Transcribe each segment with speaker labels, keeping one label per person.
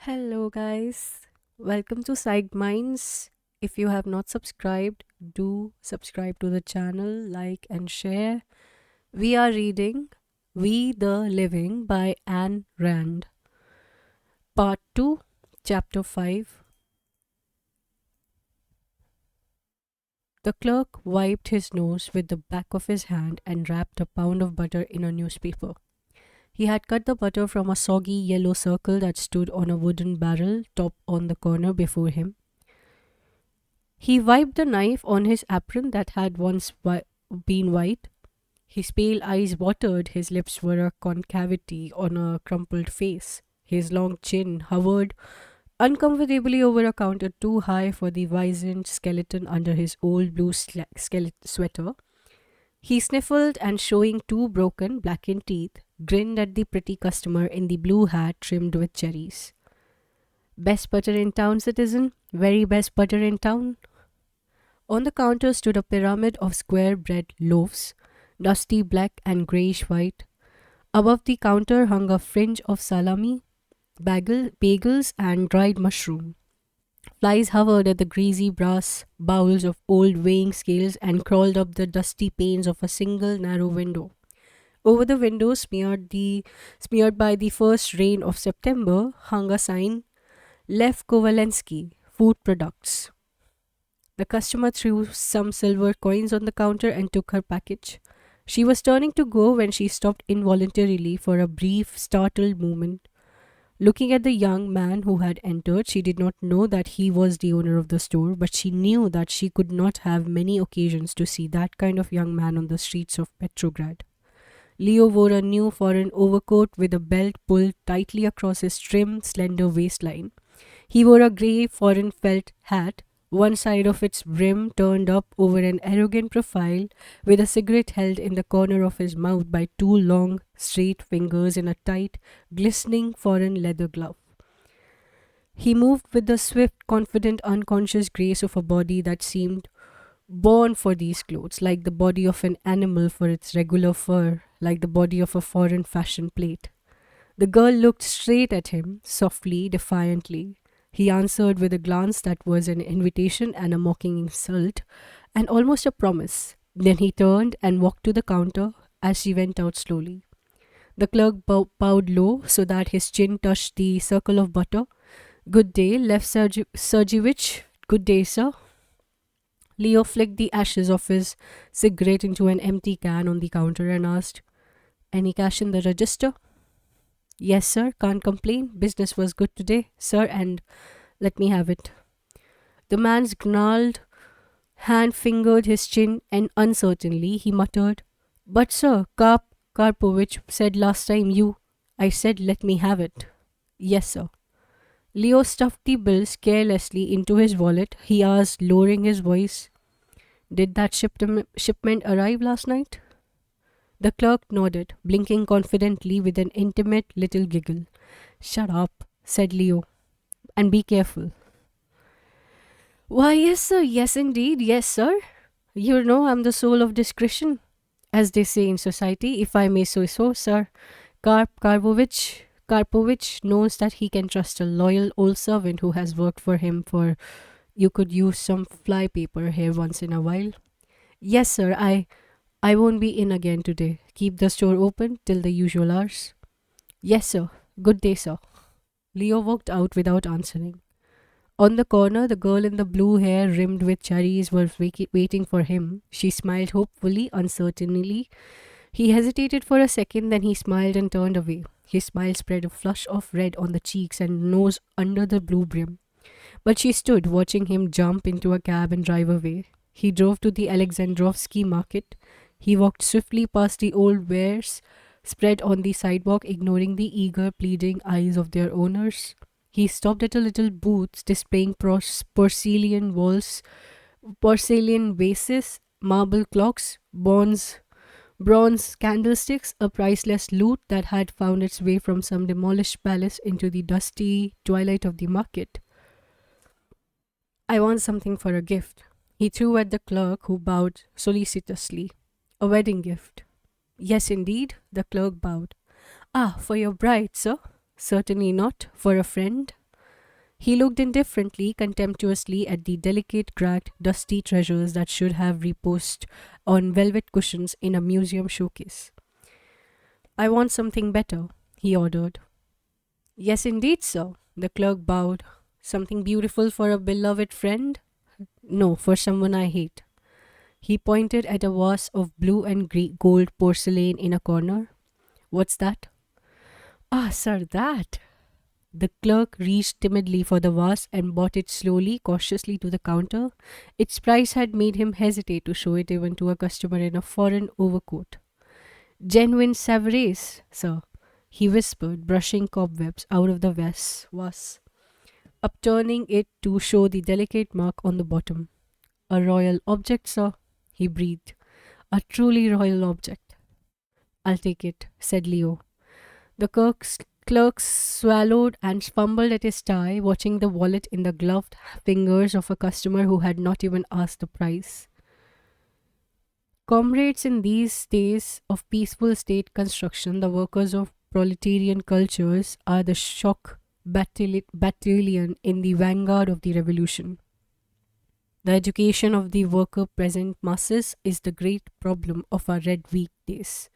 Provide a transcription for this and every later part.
Speaker 1: Hello, guys. Welcome to Psyched Minds. If you have not subscribed, do subscribe to the channel, like, and share. We are reading We the Living by Anne Rand, Part 2, Chapter 5. The clerk wiped his nose with the back of his hand and wrapped a pound of butter in a newspaper. He had cut the butter from a soggy yellow circle that stood on a wooden barrel top on the corner before him. He wiped the knife on his apron that had once been white. His pale eyes watered, his lips were a concavity on a crumpled face. His long chin hovered uncomfortably over a counter too high for the wizened skeleton under his old blue sweater. He sniffled and, showing two broken, blackened teeth, grinned at the pretty customer in the blue hat trimmed with cherries. Best butter in town, citizen. Very best butter in town. On the counter stood a pyramid of square bread loaves, dusty black and greyish white. Above the counter hung a fringe of salami, bagels, and dried mushroom. Flies hovered at the greasy brass bowls of old weighing scales and crawled up the dusty panes of a single narrow window. Over the window, smeared by the first rain of September, hung a sign, Lev Kovalensky, Food Products. The customer threw some silver coins on the counter and took her package. She was turning to go when she stopped involuntarily for a brief, startled moment. Looking at the young man who had entered, she did not know that he was the owner of the store, but she knew that she could not have many occasions to see that kind of young man on the streets of Petrograd. Leo wore a new foreign overcoat with a belt pulled tightly across his trim, slender waistline. He wore a grey foreign felt hat, one side of its brim turned up over an arrogant profile, with a cigarette held in the corner of his mouth by two long, straight fingers in a tight, glistening foreign leather glove. He moved with the swift, confident, unconscious grace of a body that seemed born for these clothes, like the body of an animal for its regular fur, like the body of a foreign fashion plate. The girl looked straight at him, softly, defiantly. He answered with a glance that was an invitation and a mocking insult, and almost a promise. Then he turned and walked to the counter as she went out slowly. The clerk bowed low so that his chin touched the circle of butter. Good day, Lev Sergeyevich. Good day, sir. Leo flicked the ashes of his cigarette into an empty can on the counter and asked, Any cash in the register? Yes, sir, can't complain. Business was good today, sir, and let me have it. The man's gnarled hand fingered his chin and uncertainly he muttered, But, sir, Karpovich said last time you. I said, let me have it. Yes, sir. Leo stuffed the bills carelessly into his wallet. He asked, lowering his voice, Did that shipment arrive last night? The clerk nodded, blinking confidently with an intimate little giggle. Shut up, said Leo, and be careful. Why, yes, sir, yes, indeed, yes, sir. You know I'm the soul of discretion, as they say in society, if I may say so, sir. Karpovich knows that he can trust a loyal old servant who has worked for him for you could use some flypaper here once in a while. Yes, sir, I won't be in again today. Keep the store open till the usual hours. Yes, sir. Good day, sir. Leo walked out without answering. On the corner, the girl in the blue hair rimmed with cherries was waiting for him. She smiled hopefully, uncertainly. He hesitated for a second, then he smiled and turned away. His smile spread a flush of red on the cheeks and nose under the blue brim. But she stood watching him jump into a cab and drive away. He drove to the Alexandrovsky market. He walked swiftly past the old wares spread on the sidewalk, ignoring the eager, pleading eyes of their owners. He stopped at a little booth displaying porcelain vases, marble clocks, bronze candlesticks, a priceless loot that had found its way from some demolished palace into the dusty twilight of the market. I want something for a gift, he threw at the clerk, who bowed solicitously. A wedding gift. Yes, indeed, the clerk bowed. Ah, for your bride, sir? Certainly not. For a friend? He looked indifferently, contemptuously at the delicate, cracked, dusty treasures that should have reposed on velvet cushions in a museum showcase. I want something better, he ordered. Yes, indeed, sir. The clerk bowed. Something beautiful for a beloved friend? No, for someone I hate. He pointed at a vase of blue and gold porcelain in a corner. What's that? Ah, sir, that. The clerk reached timidly for the vase and brought it slowly, cautiously to the counter. Its price had made him hesitate to show it even to a customer in a foreign overcoat. Genuine Savares, sir, he whispered, brushing cobwebs out of the vase, upturning it to show the delicate mark on the bottom. A royal object, sir, he breathed. A truly royal object. I'll take it, said Leo. The clerk swallowed and fumbled at his tie, watching the wallet in the gloved fingers of a customer who had not even asked the price. Comrades, in these days of peaceful state construction, the workers of proletarian cultures are the shock battalion in the vanguard of the revolution. The education of the worker present masses is the great problem of our Red Week days.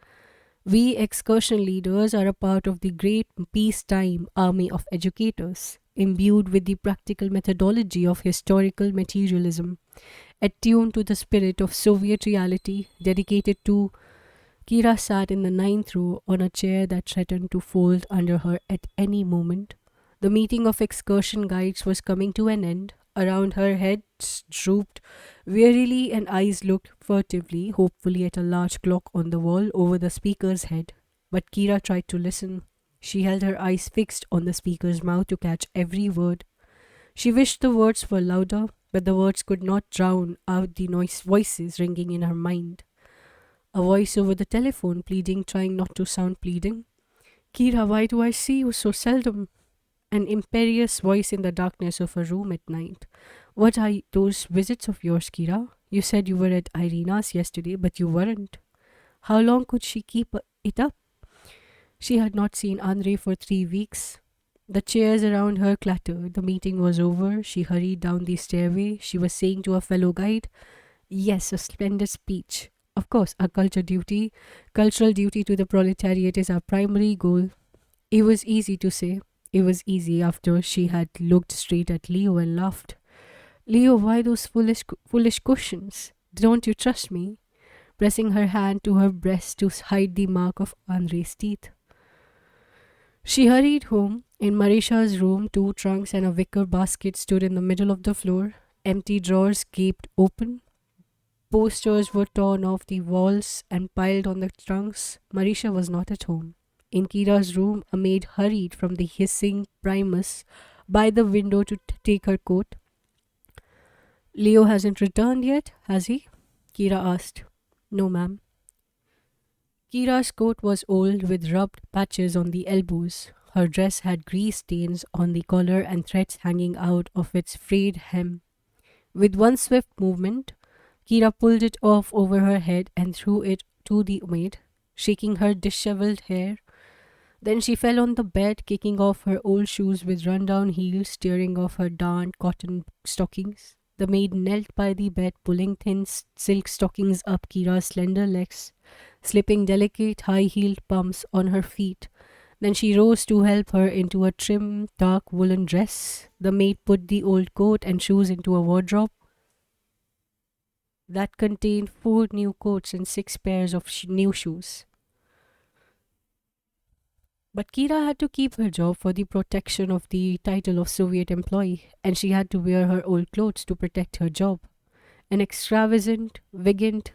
Speaker 1: We excursion leaders are a part of the great peacetime army of educators, imbued with the practical methodology of historical materialism, attuned to the spirit of Soviet reality, dedicated to. Kira sat in the ninth row on a chair that threatened to fold under her at any moment. The meeting of excursion guides was coming to an end. Around her head drooped wearily and eyes looked furtively, hopefully at a large clock on the wall over the speaker's head. But Kira tried to listen. She held her eyes fixed on the speaker's mouth to catch every word. She wished the words were louder, but the words could not drown out the voices ringing in her mind. A voice over the telephone pleading, trying not to sound pleading. Kira, why do I see you so seldom? An imperious voice in the darkness of a room at night. What are those visits of yours, Kira? You said you were at Irina's yesterday, but you weren't. How long could she keep it up? She had not seen Andre for 3 weeks. The chairs around her clattered. The meeting was over. She hurried down the stairway. She was saying to a fellow guide, yes, a splendid speech. Of course, our cultural duty to the proletariat is our primary goal. It was easy to say. It was easy after she had looked straight at Leo and laughed. Leo, why those foolish questions? Don't you trust me? Pressing her hand to her breast to hide the mark of Andre's teeth. She hurried home. In Marisha's room, 2 trunks and a wicker basket stood in the middle of the floor. Empty drawers gaped open. Posters were torn off the walls and piled on the trunks. Marisha was not at home. In Kira's room, a maid hurried from the hissing Primus by the window to take her coat. Leo hasn't returned yet, has he? Kira asked. No, ma'am. Kira's coat was old with rubbed patches on the elbows. Her dress had grease stains on the collar and threads hanging out of its frayed hem. With one swift movement, Kira pulled it off over her head and threw it to the maid, shaking her disheveled hair. Then she fell on the bed, kicking off her old shoes with run-down heels, tearing off her darned cotton stockings. The maid knelt by the bed, pulling thin silk stockings up Kira's slender legs, slipping delicate high-heeled pumps on her feet. Then she rose to help her into a trim, dark woolen dress. The maid put the old coat and shoes into a wardrobe that contained 4 new coats and 6 pairs of new shoes. But Kira had to keep her job for the protection of the title of Soviet employee, and she had to wear her old clothes to protect her job. An extravagant, vigant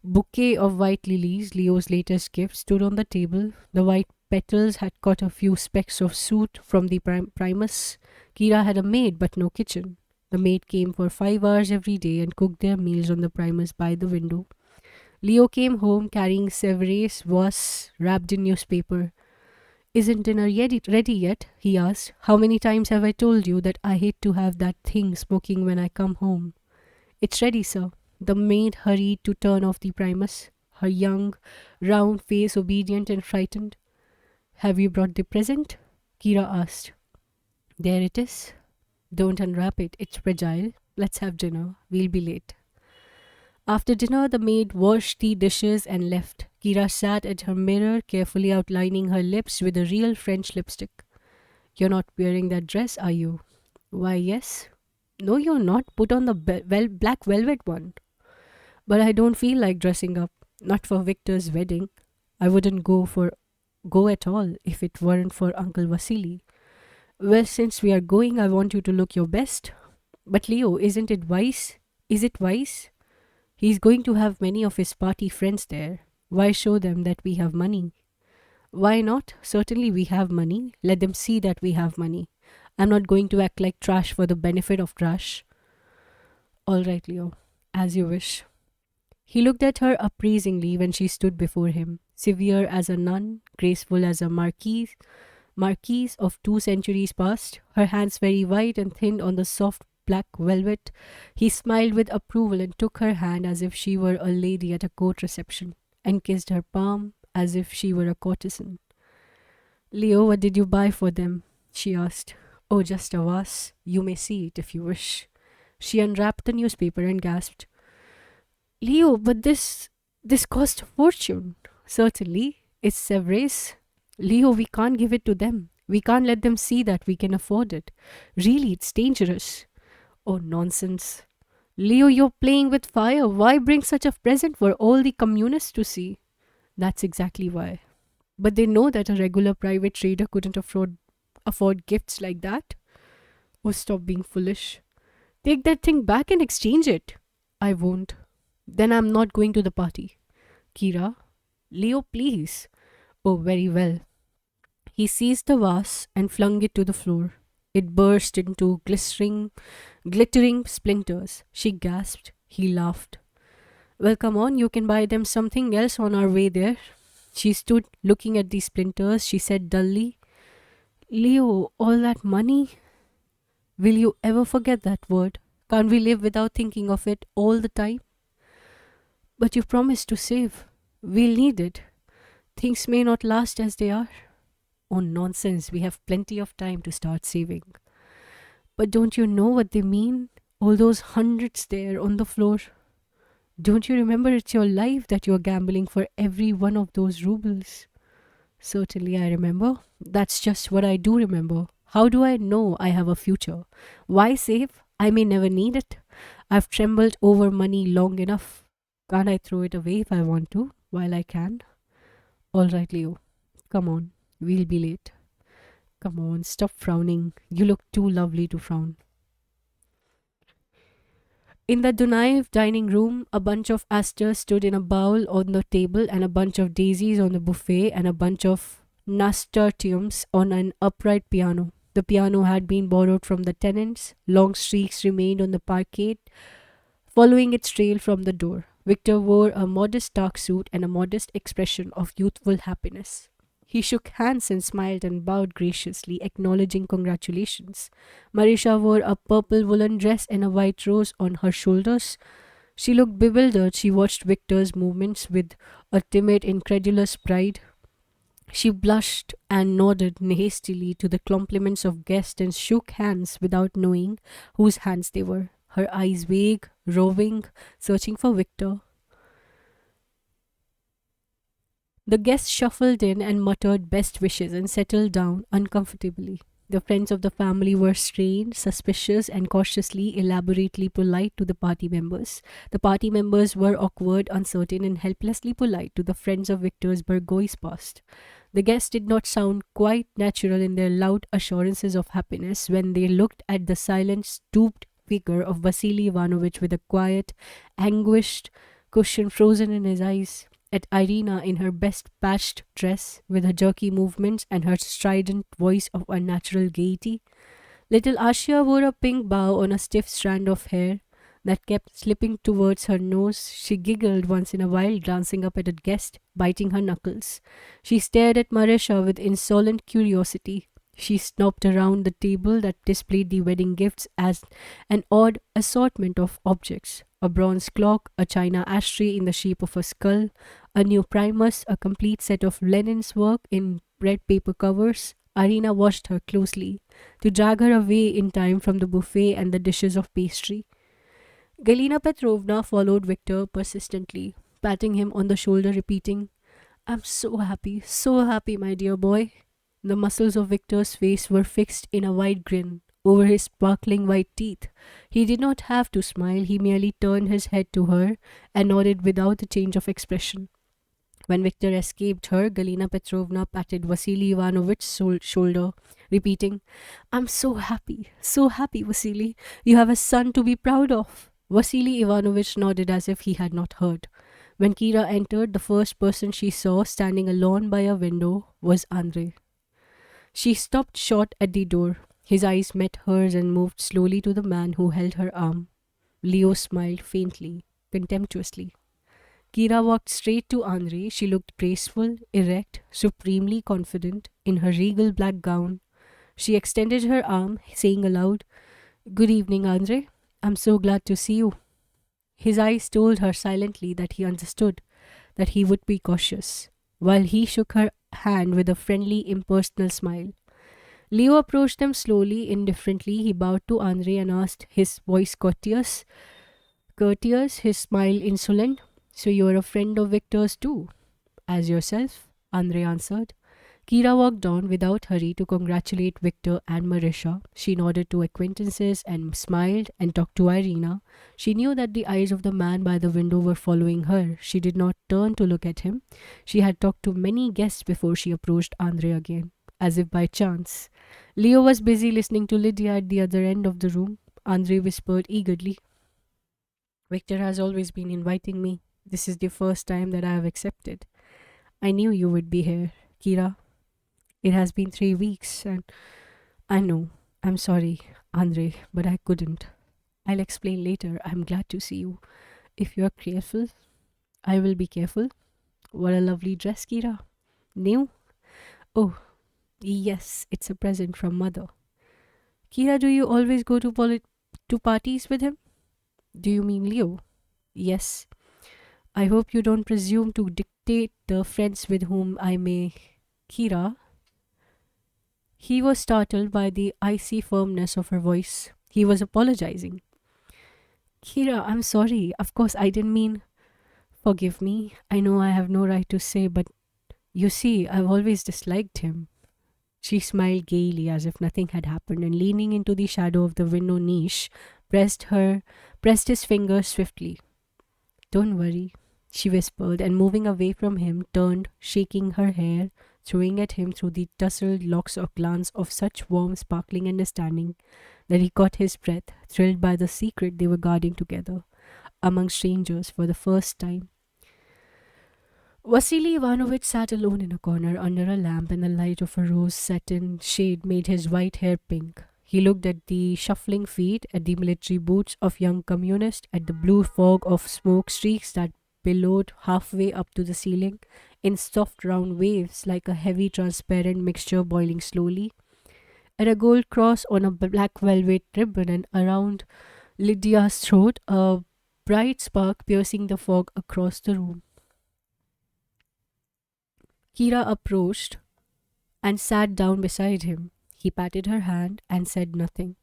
Speaker 1: bouquet of white lilies, Leo's latest gift, stood on the table. The white petals had caught a few specks of soot from the Primus. Kira had a maid, but no kitchen. The maid came for 5 hours every day and cooked their meals on the Primus by the window. Leo came home carrying Severe's vase wrapped in newspaper. Isn't dinner ready yet? He asked. How many times have I told you that I hate to have that thing smoking when I come home? It's ready, sir. The maid hurried to turn off the Primus, her young, round face obedient and frightened. Have you brought the present? Kira asked. There it is. Don't unwrap it, it's fragile. Let's have dinner. We'll be late. After dinner, the maid washed the dishes and left. Kira sat at her mirror, carefully outlining her lips with a real French lipstick. You're not wearing that dress, are you? Why, yes. No, you're not. Put on the black velvet one. But I don't feel like dressing up. Not for Victor's wedding. I wouldn't go at all if it weren't for Uncle Vasily. Well, since we are going, I want you to look your best. But Leo, isn't it wise? Is it wise? He's going to have many of his party friends there. Why show them that we have money? Why not? Certainly we have money. Let them see that we have money. I'm not going to act like trash for the benefit of trash. All right, Leo. As you wish. He looked at her appraisingly when she stood before him, severe as a nun, graceful as a marquise of 2 centuries past, her hands very white and thin on the soft black velvet. He smiled with approval and took her hand as if she were a lady at a court reception, and kissed her palm as if she were a courtesan. Leo, what did you buy for them? She asked. Oh, just a vase. You may see it if you wish. She unwrapped the newspaper and gasped. Leo, but this cost a fortune. Certainly, it's Sevres. Leo, we can't give it to them. We can't let them see that we can afford it. Really, it's dangerous. Oh, nonsense. Leo, you're playing with fire. Why bring such a present for all the communists to see? That's exactly why. But they know that a regular private trader couldn't afford gifts like that. Oh, stop being foolish. Take that thing back and exchange it. I won't. Then I'm not going to the party. Kira, Leo, please. Oh, very well. He seized the vase and flung it to the floor. It burst into glittering splinters. She gasped. He laughed. Well, come on, you can buy them something else on our way there. She stood looking at the splinters. She said dully, Leo, all that money? Will you ever forget that word? Can't we live without thinking of it all the time? But you promised to save. We'll need it. Things may not last as they are. Oh, nonsense. We have plenty of time to start saving. But don't you know what they mean? All those hundreds there on the floor. Don't you remember it's your life that you're gambling for every one of those rubles? Certainly I remember. That's just what I do remember. How do I know I have a future? Why save? I may never need it. I've trembled over money long enough. Can't I throw it away if I want to, while I can? All right, Leo. Come on. We'll be late. Come on, stop frowning. You look too lovely to frown. In the Dunaev dining room, a bunch of asters stood in a bowl on the table, and a bunch of daisies on the buffet, and a bunch of nasturtiums on an upright piano. The piano had been borrowed from the tenants. Long streaks remained on the parquet, following its trail from the door. Victor wore a modest dark suit and a modest expression of youthful happiness. He shook hands and smiled and bowed graciously, acknowledging congratulations. Marisha wore a purple woolen dress and a white rose on her shoulders. She looked bewildered. She watched Victor's movements with a timid, incredulous pride. She blushed and nodded hastily to the compliments of guests and shook hands without knowing whose hands they were. Her eyes vague, roving, searching for Victor. The guests shuffled in and muttered best wishes and settled down uncomfortably. The friends of the family were strained, suspicious, and cautiously, elaborately polite to the party members. The party members were awkward, uncertain, and helplessly polite to the friends of Victor's Burgoy's past. The guests did not sound quite natural in their loud assurances of happiness when they looked at the silent, stooped figure of Vasily Ivanovich with a quiet, anguished cushion frozen in his eyes, at Irina in her best patched dress, with her jerky movements and her strident voice of unnatural gaiety. Little Ashia wore a pink bow on a stiff strand of hair that kept slipping towards her nose. She giggled once in a while, glancing up at a guest, biting her knuckles. She stared at Marisha with insolent curiosity. She snooped around the table that displayed the wedding gifts as an odd assortment of objects. A bronze clock, a china ashtray in the shape of a skull, a new primus, a complete set of Lenin's work in red paper covers. Irina watched her closely. to drag her away in time from the buffet and the dishes of pastry. Galina Petrovna followed Victor persistently, patting him on the shoulder, repeating, I'm so happy, my dear boy. The muscles of Victor's face were fixed in a wide grin over his sparkling white teeth. He did not have to smile, he merely turned his head to her and nodded without a change of expression. When Victor escaped her, Galina Petrovna patted Vasily Ivanovich's shoulder, repeating, I'm so happy, Vasily. You have a son to be proud of. Vasily Ivanovich nodded as if he had not heard. When Kira entered, the first person she saw standing alone by a window was Andrei. She stopped short at the door. His eyes met hers and moved slowly to the man who held her arm. Leo smiled faintly, contemptuously. Kira walked straight to Andrei. She looked graceful, erect, supremely confident in her regal black gown. She extended her arm, saying aloud, Good evening, Andrei. I'm so glad to see you. His eyes told her silently that he understood, that he would be cautious, while he shook her hand with a friendly, impersonal smile. Leo approached them slowly, indifferently. He bowed to Andrei and asked, his voice courteous, his smile insolent. So you are a friend of Victor's too? As yourself, Andrei answered. Kira walked on without hurry to congratulate Victor and Marisha. She nodded to acquaintances and smiled and talked to Irina. She knew that the eyes of the man by the window were following her. She did not turn to look at him. She had talked to many guests before she approached Andrei again, as if by chance. Leo was busy listening to Lydia at the other end of the room. Andrei whispered eagerly, Victor has always been inviting me. This is the first time that I have accepted. I knew you would be here, Kira. It has been 3 weeks and I know. I'm sorry, Andrei, but I couldn't. I'll explain later. I'm glad to see you. If you're careful, I will be careful. What a lovely dress, Kira. New? Oh, yes, it's a present from mother. Kira, do you always go to parties with him? Do you mean Leo? Yes. I hope you don't presume to dictate the friends with whom I may. Kira. He was startled by the icy firmness of her voice. He was apologizing. Kira, I'm sorry. Of course, I didn't mean. Forgive me. I know I have no right to say, but you see, I've always disliked him. She smiled gaily as if nothing had happened and leaning into the shadow of the window niche, pressed his fingers swiftly. Don't worry, she whispered, and moving away from him, turned, shaking her hair, throwing at him through the tousled locks a glance of such warm, sparkling understanding that he caught his breath, thrilled by the secret they were guarding together, among strangers for the first time. Vasily Ivanovich sat alone in a corner under a lamp, and the light of a rose satin shade made his white hair pink. He looked at the shuffling feet, at the military boots of young communist, at the blue fog of smoke streaks that billowed halfway up to the ceiling in soft round waves like a heavy transparent mixture boiling slowly, at a gold cross on a black velvet ribbon, and around Lydia's throat a bright spark piercing the fog across the room. Kira approached and sat down beside him. He patted her hand and said nothing,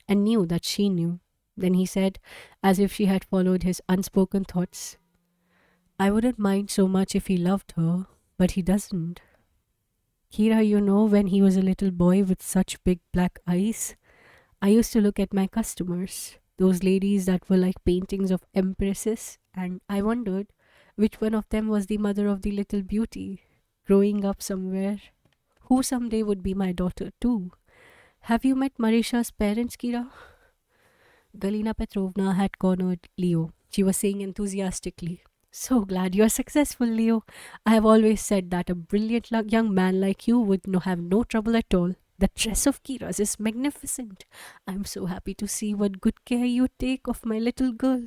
Speaker 1: and knew that she knew. Then he said, as if she had followed his unspoken thoughts, I wouldn't mind so much if he loved her, but he doesn't. Kira, you know, when he was a little boy with such big black eyes, I used to look at my customers, those ladies that were like paintings of empresses, and I wondered which one of them was the mother of the little beauty, growing up somewhere, who someday would be my daughter too. Have you met Marisha's parents, Kira? Galina Petrovna had cornered Leo. She was saying enthusiastically, So glad you're successful, Leo. I have always said that a brilliant young man like you would have no trouble at all. The dress of Kira's is magnificent. I'm so happy to see what good care you take of my little girl.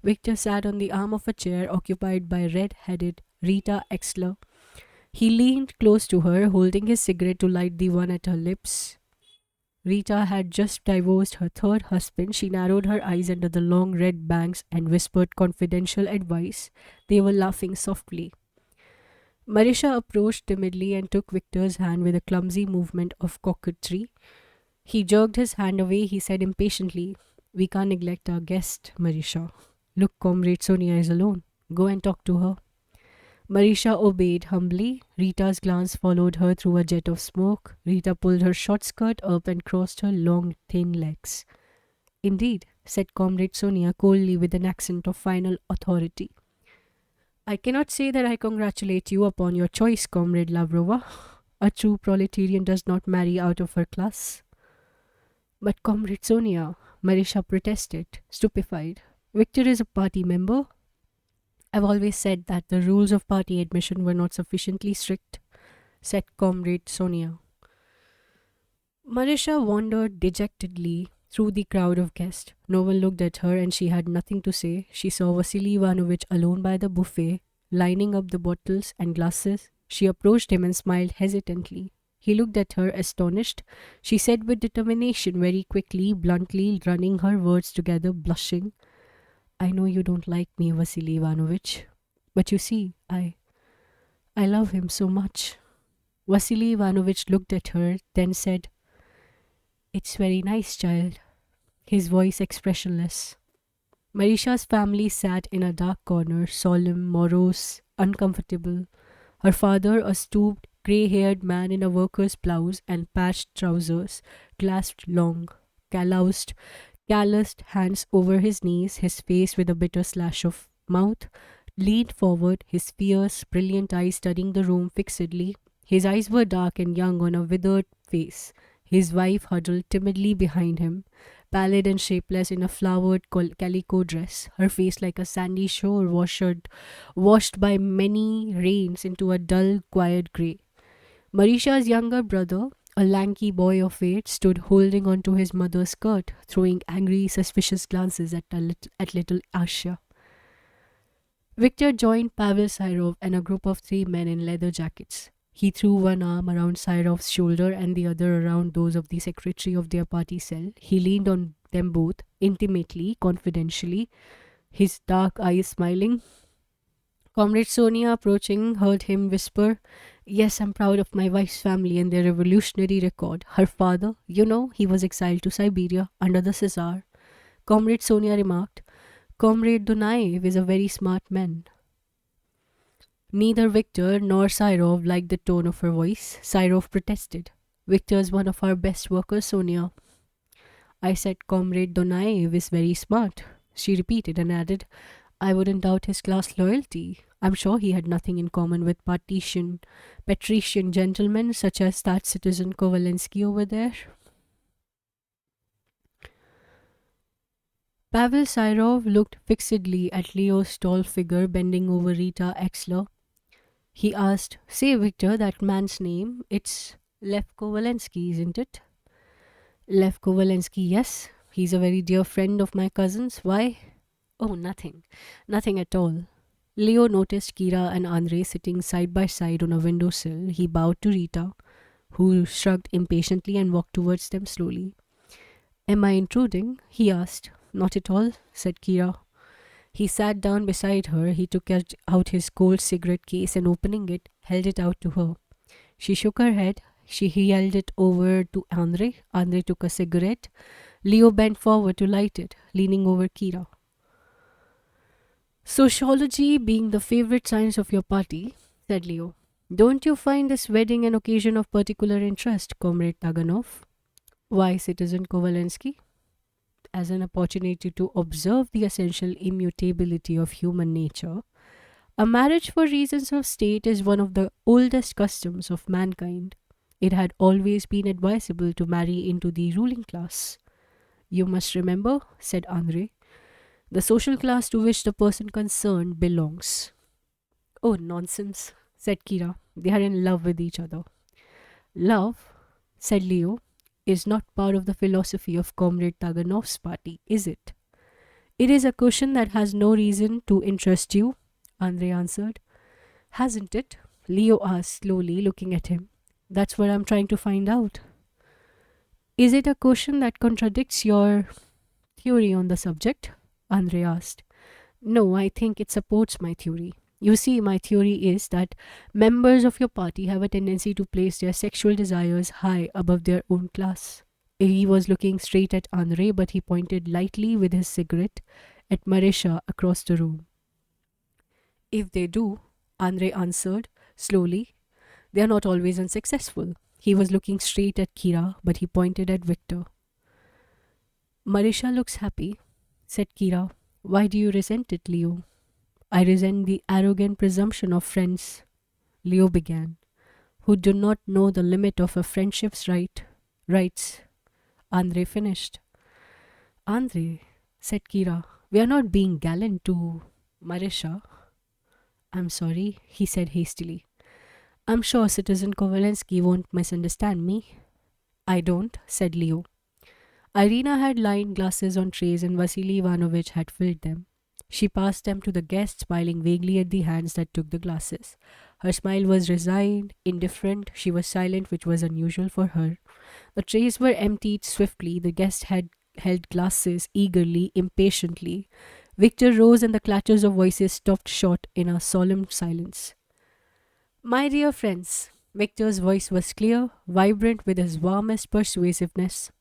Speaker 1: Victor sat on the arm of a chair occupied by red-headed Rita Exler. He leaned close to her, holding his cigarette to light the one at her lips. Rita had just divorced her third husband. She narrowed her eyes under the long red bangs and whispered confidential advice. They were laughing softly. Marisha approached timidly and took Victor's hand with a clumsy movement of coquetry. He jerked his hand away. He said impatiently, "We can't neglect our guest, Marisha. Look, Comrade Sonia is alone. Go and talk to her." Marisha obeyed humbly. Rita's glance followed her through a jet of smoke. Rita pulled her short skirt up and crossed her long, thin legs. "Indeed," said Comrade Sonia coldly with an accent of final authority. "I cannot say that I congratulate you upon your choice, Comrade Lavrova. A true proletarian does not marry out of her class." "But, Comrade Sonia," Marisha protested, stupefied, "Victor is a party member. I've always said that the rules of party admission were not sufficiently strict," said Comrade Sonia. Marisha wandered dejectedly through the crowd of guests. No one looked at her and she had nothing to say. She saw Vasily Ivanovich alone by the buffet, lining up the bottles and glasses. She approached him and smiled hesitantly. He looked at her astonished. She said with determination, very quickly, bluntly, running her words together, blushing, "I know you don't like me, Vasily Ivanovich, but you see, I love him so much." Vasily Ivanovich looked at her, then said, "It's very nice, child," his voice expressionless. Marisha's family sat in a dark corner, solemn, morose, uncomfortable. Her father, a stooped, grey-haired man in a worker's blouse and patched trousers, clasped long, calloused hands over his knees, his face with a bitter slash of mouth, leaned forward, his fierce, brilliant eyes studying the room fixedly. His eyes were dark and young on a withered face. His wife huddled timidly behind him, pallid and shapeless in a flowered calico dress, her face like a sandy shore washed by many rains into a dull, quiet grey. Marisha's younger brother, a lanky boy of 8, stood holding onto his mother's skirt, throwing angry, suspicious glances at little Asya. Victor joined Pavel Syrov and a group of 3 men in leather jackets. He threw one arm around Syrov's shoulder and the other around those of the secretary of their party cell. He leaned on them both, intimately, confidentially, his dark eyes smiling. Comrade Sonia, approaching, heard him whisper, "Yes, I'm proud of my wife's family and their revolutionary record. Her father, he was exiled to Siberia under the Czar." Comrade Sonia remarked, "Comrade Dunaev is a very smart man." Neither Victor nor Syrov liked the tone of her voice. Syrov protested. "Victor's one of our best workers, Sonia." "I said Comrade Donaev is very smart," she repeated and added, "I wouldn't doubt his class loyalty. I'm sure he had nothing in common with patrician gentlemen such as that citizen Kovalensky over there." Pavel Syrov looked fixedly at Leo's tall figure bending over Rita Exler. He asked, "Say, Victor, that man's name, it's Lev Kovalensky, isn't it?" "Lev Kovalensky, yes. He's a very dear friend of my cousin's. Why?" "Oh, nothing. Nothing at all." Leo noticed Kira and Andrei sitting side by side on a windowsill. He bowed to Rita, who shrugged impatiently and walked towards them slowly. "Am I intruding?" he asked. "Not at all," said Kira. He sat down beside her. He took out his gold cigarette case and, opening it, held it out to her. She shook her head. He held it over to Andrei. Andrei took a cigarette. Leo bent forward to light it, leaning over Kira. "Sociology being the favorite science of your party," said Leo, "don't you find this wedding an occasion of particular interest, Comrade Taganov?" "Why, Citizen Kovalensky?" "As an opportunity to observe the essential immutability of human nature. A marriage for reasons of state is one of the oldest customs of mankind. It had always been advisable to marry into the ruling class. You must remember," said Andrei, "the social class to which the person concerned belongs." "Oh, nonsense," said Kira. "They are in love with each other." "Love," said Leo, "is not part of the philosophy of Comrade Taganov's party, is it?" "It is a question that has no reason to interest you," Andrei answered. "Hasn't it?" Leo asked slowly, looking at him. "That's what I'm trying to find out." "Is it a question that contradicts your theory on the subject?" Andrei asked. "No, I think it supports my theory. You see, my theory is that members of your party have a tendency to place their sexual desires high above their own class. He was looking straight at Andre, but he pointed lightly with his cigarette at Marisha across the room. If they do, Andre answered slowly, they are not always unsuccessful. He was looking straight at Kira, but he pointed at Victor. Marisha looks happy, said Kira. Why do you resent it, Leo? I resent the arrogant presumption of friends, Leo began, who do not know the limit of a friendship's rights. Andre finished. Andre, said Kira, we are not being gallant to Marisha. I'm sorry, he said hastily. I'm sure Citizen Kovalensky won't misunderstand me. I don't, said Leo. Irina had lined glasses on trays and Vasily Ivanovich had filled them. She passed them to the guest, smiling vaguely at the hands that took the glasses. Her smile was resigned, indifferent. She was silent, which was unusual for her. The trays were emptied swiftly. The guest had held glasses eagerly, impatiently. Victor rose and the clatters of voices stopped short in a solemn silence. My dear friends, Victor's voice was clear, vibrant with his warmest persuasiveness.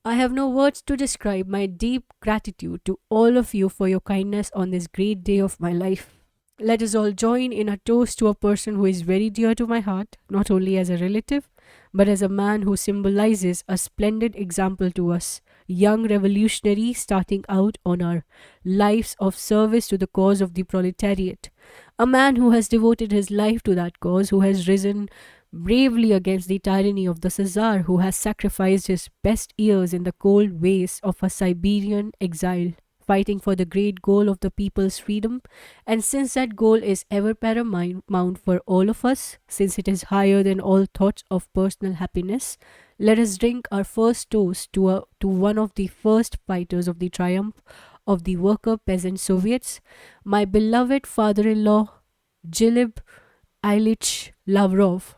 Speaker 1: I have no words to describe my deep gratitude to all of you for your kindness on this great day of my life. Let us all join in a toast to a person who is very dear to my heart, not only as a relative, but as a man who symbolizes a splendid example to us, young revolutionaries starting out on our lives of service to the cause of the proletariat. A man who has devoted his life to that cause, who has risen bravely against the tyranny of the Czar, who has sacrificed his best years in the cold wastes of a Siberian exile, fighting for the great goal of the people's freedom. And since that goal is ever paramount for all of us, since it is higher than all thoughts of personal happiness, let us drink our first toast to one of the first fighters of the triumph of the worker peasant Soviets, my beloved father in law, Gilib Ilyich Lavrov.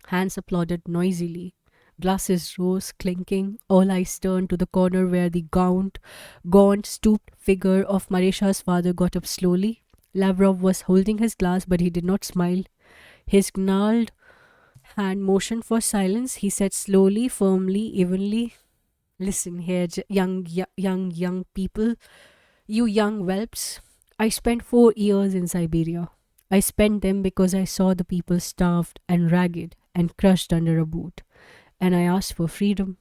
Speaker 1: Hands applauded noisily. Glasses rose, clinking. All eyes turned to the corner where the gaunt, stooped figure of Marisha's father got up slowly. Lavrov was holding his glass, but he did not smile. His gnarled hand motioned for silence. He said slowly, firmly, evenly, listen here, young people, you young whelps. I spent 4 years in Siberia. I spent them because I saw the people starved and ragged and crushed under a boot, and I asked for freedom.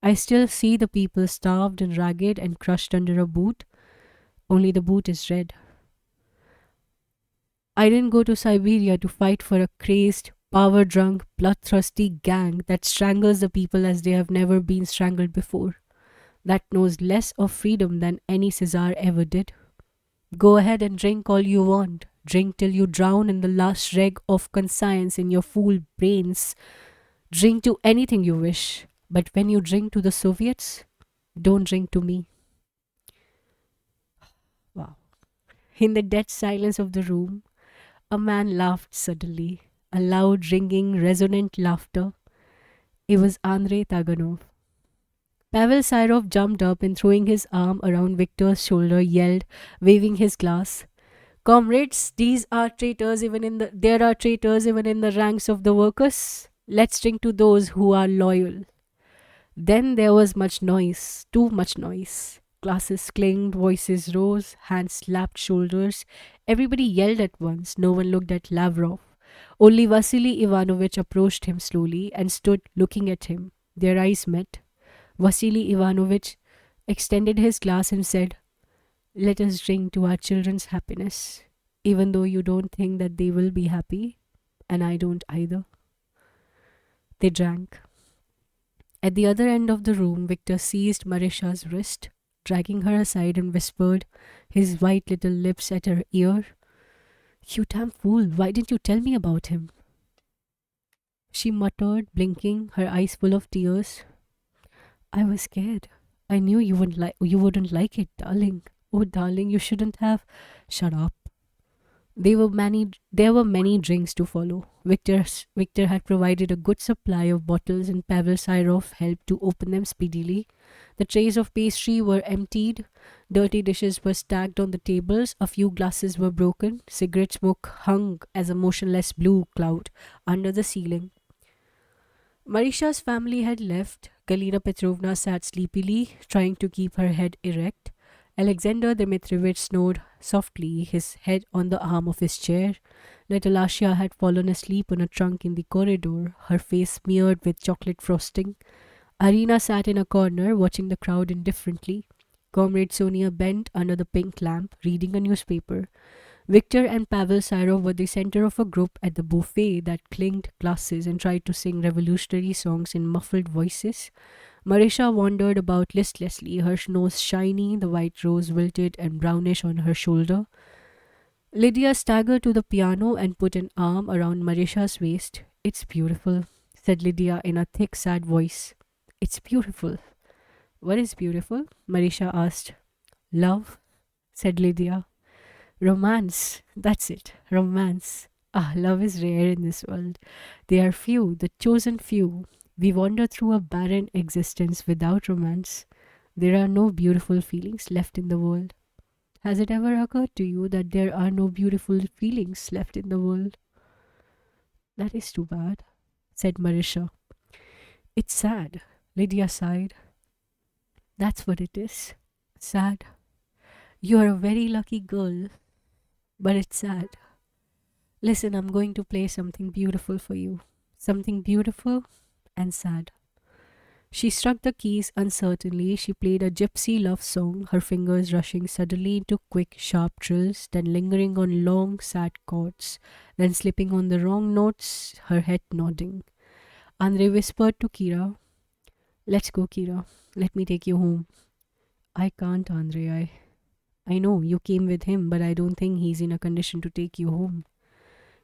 Speaker 1: I still see the people starved and ragged and crushed under a boot, only the boot is red. I didn't go to Siberia to fight for a crazed, power drunk, bloodthirsty gang that strangles the people as they have never been strangled before, that knows less of freedom than any Caesar ever did. Go ahead and drink all you want. Drink till you drown in the last rag of conscience in your fool brains. Drink to anything you wish. But when you drink to the Soviets, don't drink to me. Wow. In the dead silence of the room, a man laughed suddenly, a loud, ringing, resonant laughter. It was Andrei Taganov. Pavel Syrov jumped up and throwing his arm around Victor's shoulder yelled, waving his glass, Comrades, there are traitors even in the ranks of the workers. Let's drink to those who are loyal. Then there was much noise, too much noise. Glasses clinked, voices rose, hands slapped shoulders. Everybody yelled at once. No one looked at Lavrov. Only Vasily Ivanovich approached him slowly and stood looking at him. Their eyes met. Vasily Ivanovich extended his glass and said, Let us drink to our children's happiness, even though you don't think that they will be happy, and I don't either. They drank. At the other end of the room, Victor seized Marisha's wrist, dragging her aside and whispered, his white little lips at her ear, You damn fool, why didn't you tell me about him? She muttered, blinking, her eyes full of tears. I was scared. I knew you wouldn't like it, darling. Oh, darling, you shouldn't have. Shut up. There were many drinks to follow. Victor had provided a good supply of bottles and Pavel Syrov helped to open them speedily. The trays of pastry were emptied. Dirty dishes were stacked on the tables. A few glasses were broken. Cigarette smoke hung as a motionless blue cloud under the ceiling. Marisha's family had left. Galina Petrovna sat sleepily, trying to keep her head erect. Alexander Dmitrievich snored softly, his head on the arm of his chair. Little Asya had fallen asleep on a trunk in the corridor, her face smeared with chocolate frosting. Arina sat in a corner, watching the crowd indifferently. Comrade Sonia bent under the pink lamp, reading a newspaper. Victor and Pavel Syrov were the center of a group at the buffet that clinked glasses and tried to sing revolutionary songs in muffled voices. Marisha wandered about listlessly, her nose shiny, the white rose wilted and brownish on her shoulder. Lydia staggered to the piano and put an arm around Marisha's waist. It's beautiful, said Lydia in a thick, sad voice. It's beautiful. What is beautiful? Marisha asked. Love, said Lydia. Romance, that's it, romance. Ah, love is rare in this world. They are few, the chosen few. We wander through a barren existence without romance. There are no beautiful feelings left in the world. Has it ever occurred to you that there are no beautiful feelings left in the world? That is too bad, said Marisha. It's sad, Lydia sighed. That's what it is. Sad. You are a very lucky girl, but it's sad. Listen, I'm going to play something beautiful for you. Something beautiful and sad. She struck the keys uncertainly. She played a gypsy love song, her fingers rushing suddenly into quick, sharp trills, then lingering on long, sad chords, then slipping on the wrong notes, her head nodding. Andre whispered to Kira, Let's go, Kira. Let me take you home. I can't, Andre. I know you came with him, but I don't think he's in a condition to take you home.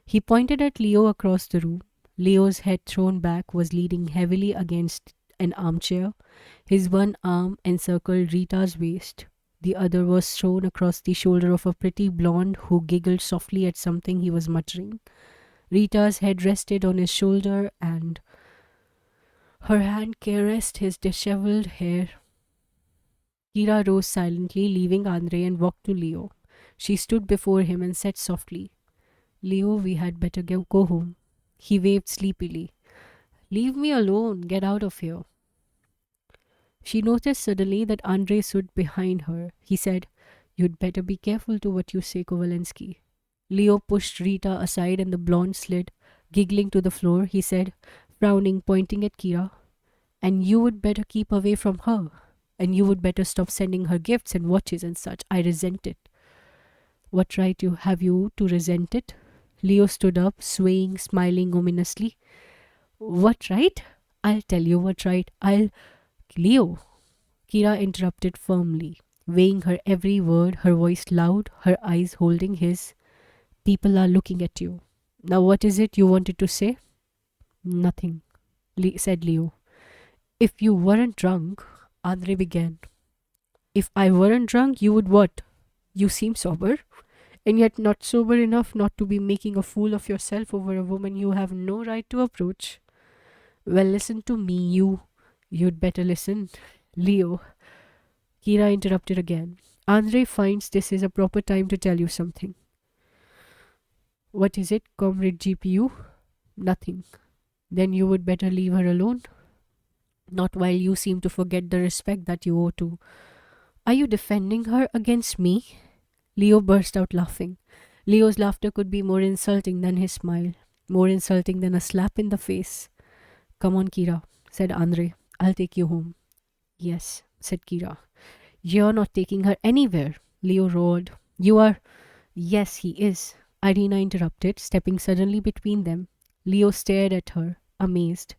Speaker 1: He pointed at Leo across the room. Leo's head thrown back was leaning heavily against an armchair. His one arm encircled Rita's waist. The other was thrown across the shoulder of a pretty blonde who giggled softly at something he was muttering. Rita's head rested on his shoulder and her hand caressed his disheveled hair. Kira rose silently, leaving Andre, and walked to Leo. She stood before him and said softly, Leo, we had better go home. He waved sleepily. Leave me alone. Get out of here. She noticed suddenly that Andre stood behind her. He said, You'd better be careful to what you say, Kovalensky. Leo pushed Rita aside and the blonde slid, giggling to the floor. He said, frowning, pointing at Kira, And you would better keep away from her. And you would better stop sending her gifts and watches and such. I resent it. What right have you to resent it? Leo stood up, swaying, smiling ominously. What right? I'll tell you what right. Leo, Kira interrupted firmly, weighing her every word, her voice loud, her eyes holding his. People are looking at you. Now what is it you wanted to say? Nothing, said Leo. If you weren't drunk, Andre began. If I weren't drunk, you would what? You seem sober, and yet not sober enough not to be making a fool of yourself over a woman you have no right to approach. Well, listen to me, You'd better listen. Leo, Kira interrupted again. Andre finds this is a proper time to tell you something. What is it, Comrade GPU? Nothing. Then you would better leave her alone. Not while you seem to forget the respect that you owe to. Are you defending her against me? Leo burst out laughing. Leo's laughter could be more insulting than his smile, more insulting than a slap in the face. Come on, Kira, said Andre. I'll take you home. Yes, said Kira. You're not taking her anywhere, Leo roared. You are. Yes, he is, Irina interrupted, stepping suddenly between them. Leo stared at her, amazed.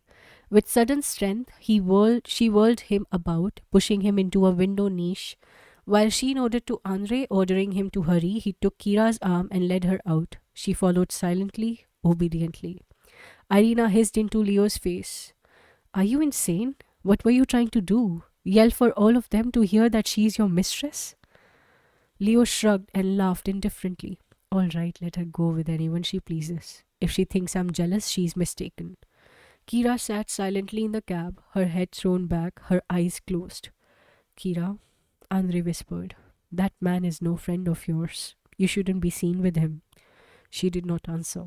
Speaker 1: With sudden strength, she whirled him about, pushing him into a window niche. While she nodded to Andre, ordering him to hurry, he took Kira's arm and led her out. She followed silently, obediently. Irina hissed into Leo's face. Are you insane? What were you trying to do? Yell for all of them to hear that she's your mistress? Leo shrugged and laughed indifferently. All right, let her go with anyone she pleases. If she thinks I'm jealous, she's mistaken. Kira sat silently in the cab, her head thrown back, her eyes closed. Kira, Andre whispered, that man is no friend of yours. You shouldn't be seen with him. She did not answer.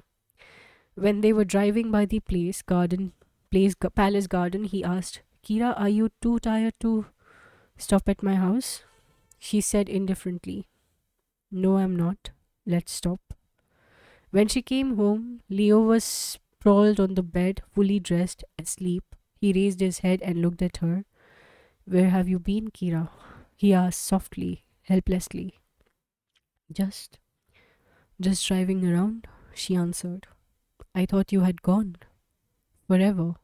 Speaker 1: When they were driving by the place garden palace garden, he asked, Kira, are you too tired to stop at my house? She said indifferently, No, I'm not. Let's stop. When she came home, Leo was sprawled on the bed, fully dressed, asleep. He raised his head and looked at her. Where have you been, Kira? He asked softly, helplessly. Just, just driving around, she answered. I thought you had gone. Forever.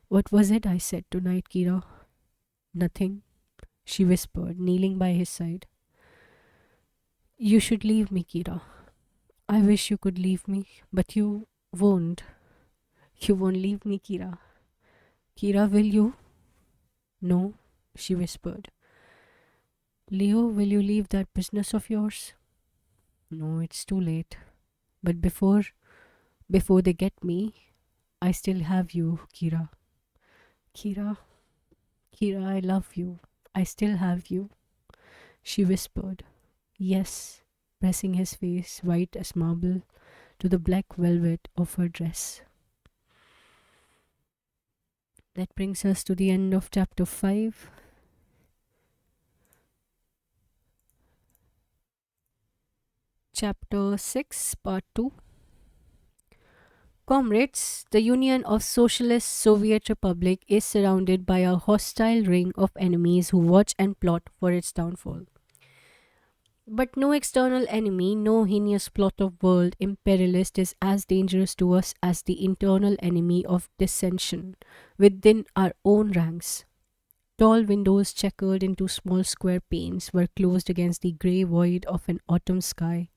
Speaker 1: What was it I said tonight, Kira? Nothing, she whispered, kneeling by his side. You should leave me, Kira. I wish you could leave me, but you won't. You won't leave me, Kira. Kira, will you? No, she whispered. Leo, will you leave that business of yours? No, it's too late. But before they get me, I still have you, Kira. Kira, Kira, I love you. I still have you, she whispered. Yes, pressing his face, white as marble, to the black velvet of her dress. That brings us to the end of chapter 5. Chapter 6, Part 2. Comrades, the Union of Socialist Soviet Republic is surrounded by a hostile ring of enemies who watch and plot for its downfall. But no external enemy, no heinous plot of world imperialist is as dangerous to us as the internal enemy of dissension within our own ranks. Tall windows checkered into small square panes were closed against the grey void of an autumn sky.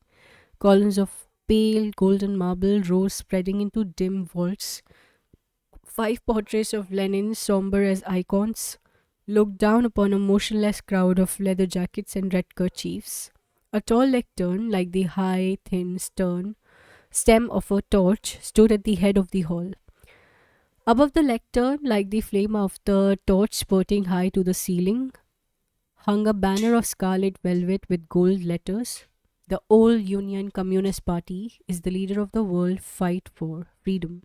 Speaker 1: Columns of pale golden marble rose spreading into dim vaults. 5 portraits of Lenin, somber as icons, looked down upon a motionless crowd of leather jackets and red kerchiefs. A tall lectern, like the high, thin stem of a torch, stood at the head of the hall. Above the lectern, like the flame of the torch spurting high to the ceiling, hung a banner of scarlet velvet with gold letters. The All Union Communist Party is the leader of the world fight for freedom.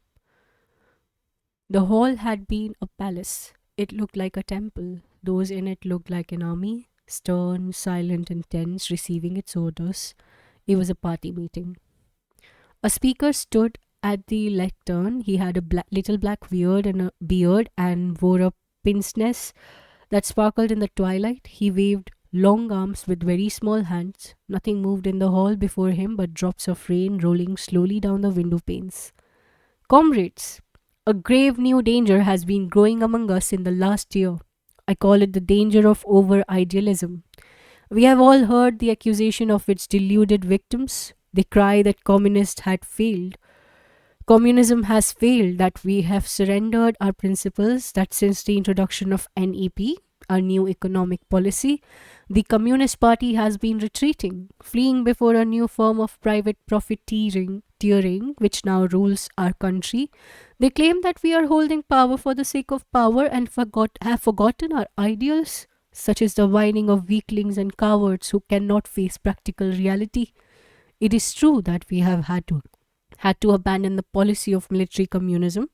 Speaker 1: The hall had been a palace. It looked like a temple. Those in it looked like an army, stern, silent, and tense, receiving its orders. It was a party meeting. A speaker stood at the lectern. He had a little black beard and wore a pince-nez that sparkled in the twilight. He waved long arms with very small hands. Nothing moved in the hall before him but drops of rain rolling slowly down the window panes. Comrades, a grave new danger has been growing among us in the last year. I call it the danger of over-idealism. We have all heard the accusation of its deluded victims. They cry that communism has failed, that we have surrendered our principles, that since the introduction of NEP, our new economic policy, the Communist Party has been retreating, fleeing before a new form of private profiteering which now rules our country. They claim that we are holding power for the sake of power and have forgotten our ideals, such as the whining of weaklings and cowards who cannot face practical reality. It is true that we have had to abandon the policy of military communism,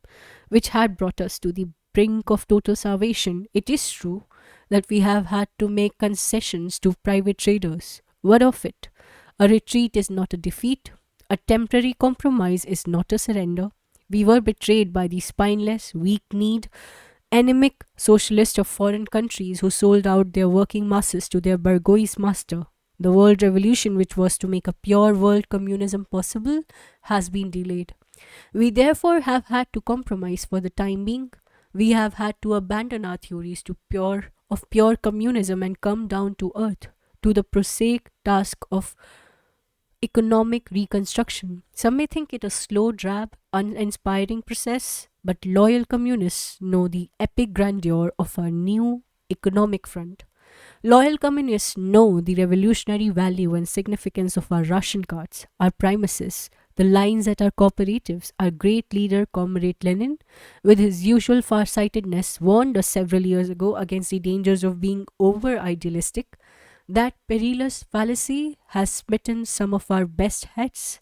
Speaker 1: which had brought us to the brink of total starvation. It is true that we have had to make concessions to private traders. What of it? A retreat is not a defeat. A temporary compromise is not a surrender. We were betrayed by the spineless, weak-kneed, anemic socialists of foreign countries who sold out their working masses to their bourgeois master. The world revolution, which was to make a pure world communism possible, has been delayed. We therefore have had to compromise for the time being. We have had to abandon our theories of pure communism and come down to earth, to the prosaic task of economic reconstruction. Some may think it a slow, drab, uninspiring process, but loyal communists know the epic grandeur of our new economic front. Loyal communists know the revolutionary value and significance of our ration cards, our primacies, the lines at our cooperatives. Our great leader, Comrade Lenin, with his usual farsightedness, warned us several years ago against the dangers of being over-idealistic. That perilous fallacy has smitten some of our best heads.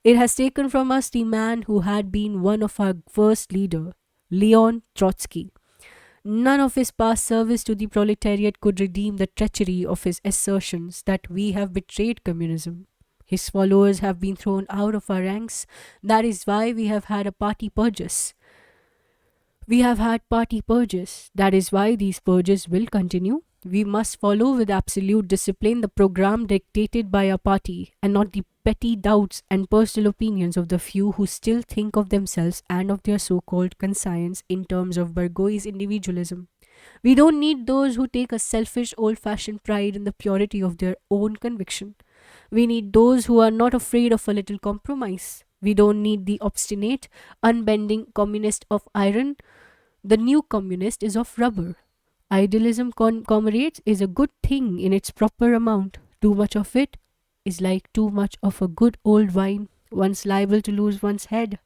Speaker 1: It has taken from us the man who had been one of our first leaders, Leon Trotsky. None of his past service to the proletariat could redeem the treachery of his assertions that we have betrayed communism. His followers have been thrown out of our ranks. That is why we have had a party purges. We have had party purges. That is why these purges will continue. We must follow with absolute discipline the program dictated by our party and not the petty doubts and personal opinions of the few who still think of themselves and of their so called conscience in terms of bourgeois individualism. We don't need those who take a selfish, old fashioned pride in the purity of their own conviction. We need those who are not afraid of a little compromise. We don't need the obstinate, unbending communist of iron. The new communist is of rubber. Idealism, comrades, is a good thing in its proper amount. Too much of it is like too much of a good old wine, one's liable to lose one's head.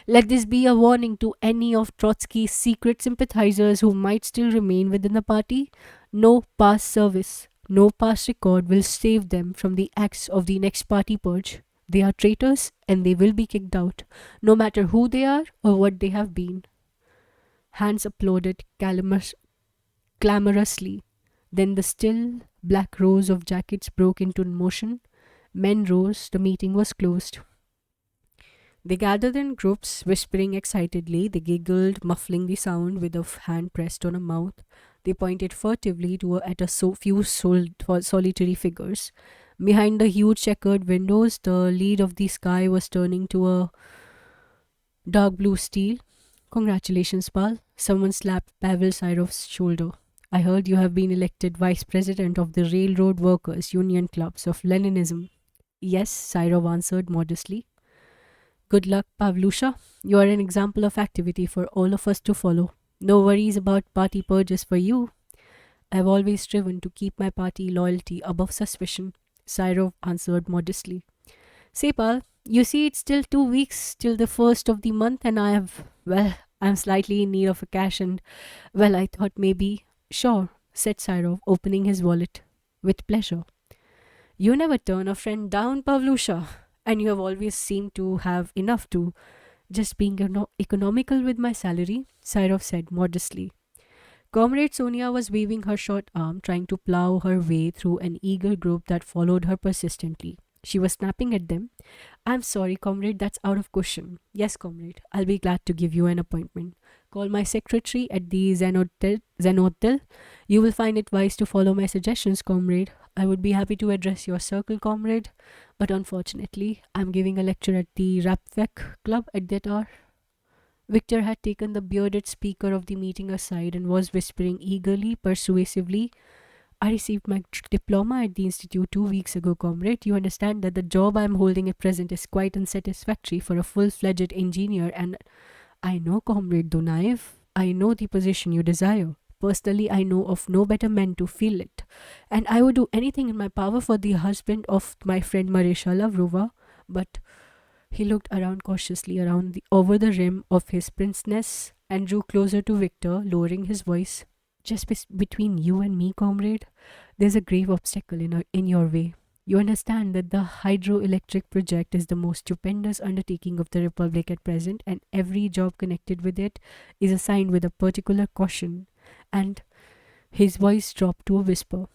Speaker 1: Let this be a warning to any of Trotsky's secret sympathizers who might still remain within the party. No past service, no past record will save them from the acts of the next party purge. They are traitors and they will be kicked out, no matter who they are or what they have been. Hands applauded clamorously. Then the still black rows of jackets broke into motion. Men rose, the meeting was closed. They gathered in groups, whispering excitedly. They giggled, muffling the sound with a hand pressed on a mouth. They pointed furtively at a few solitary figures. Behind the huge checkered windows, the lead of the sky was turning to a dark blue steel. Congratulations, Pal. Someone slapped Pavel Syrov's shoulder. I heard you have been elected vice president of the Railroad Workers' Union Clubs of Leninism. Yes, Syrov answered modestly. Good luck, Pavlusha. You are an example of activity for all of us to follow. No worries about party purges for you. I've always striven to keep my party loyalty above suspicion, Syrov answered modestly. Say, Pal, you see it's still 2 weeks till the first of the month and I'm slightly in need of a cash and, I thought maybe. Sure, said Syrov, opening his wallet. With pleasure. You never turn a friend down, Pavlusha, and you have always seemed to have enough to just being economical with my salary, Syrov said modestly. Comrade Sonia was waving her short arm, trying to plough her way through an eager group that followed her persistently. She was snapping at them. I'm sorry, comrade, that's out of question. Yes, comrade, I'll be glad to give you an appointment. Call my secretary at the Zen Hotel. You will find it wise to follow my suggestions, comrade. I would be happy to address your circle, comrade, but unfortunately, I'm giving a lecture at the Rapvek Club at that hour. Victor had taken the bearded speaker of the meeting aside and was whispering eagerly, persuasively. I received my diploma at the institute 2 weeks ago, comrade. You understand that the job I am holding at present is quite unsatisfactory for a full-fledged engineer, and I know, comrade Dunaev, I know the position you desire. Personally, I know of no better man to fill it, and I would do anything in my power for the husband of my friend Marisha Lavrova, but he looked around cautiously over the rim of his pince-nez and drew closer to Victor, lowering his voice. Just between you and me, comrade, there's a grave obstacle in your way. You understand that the hydroelectric project is the most stupendous undertaking of the Republic at present, and every job connected with it is assigned with a particular caution. And his voice dropped to a whisper.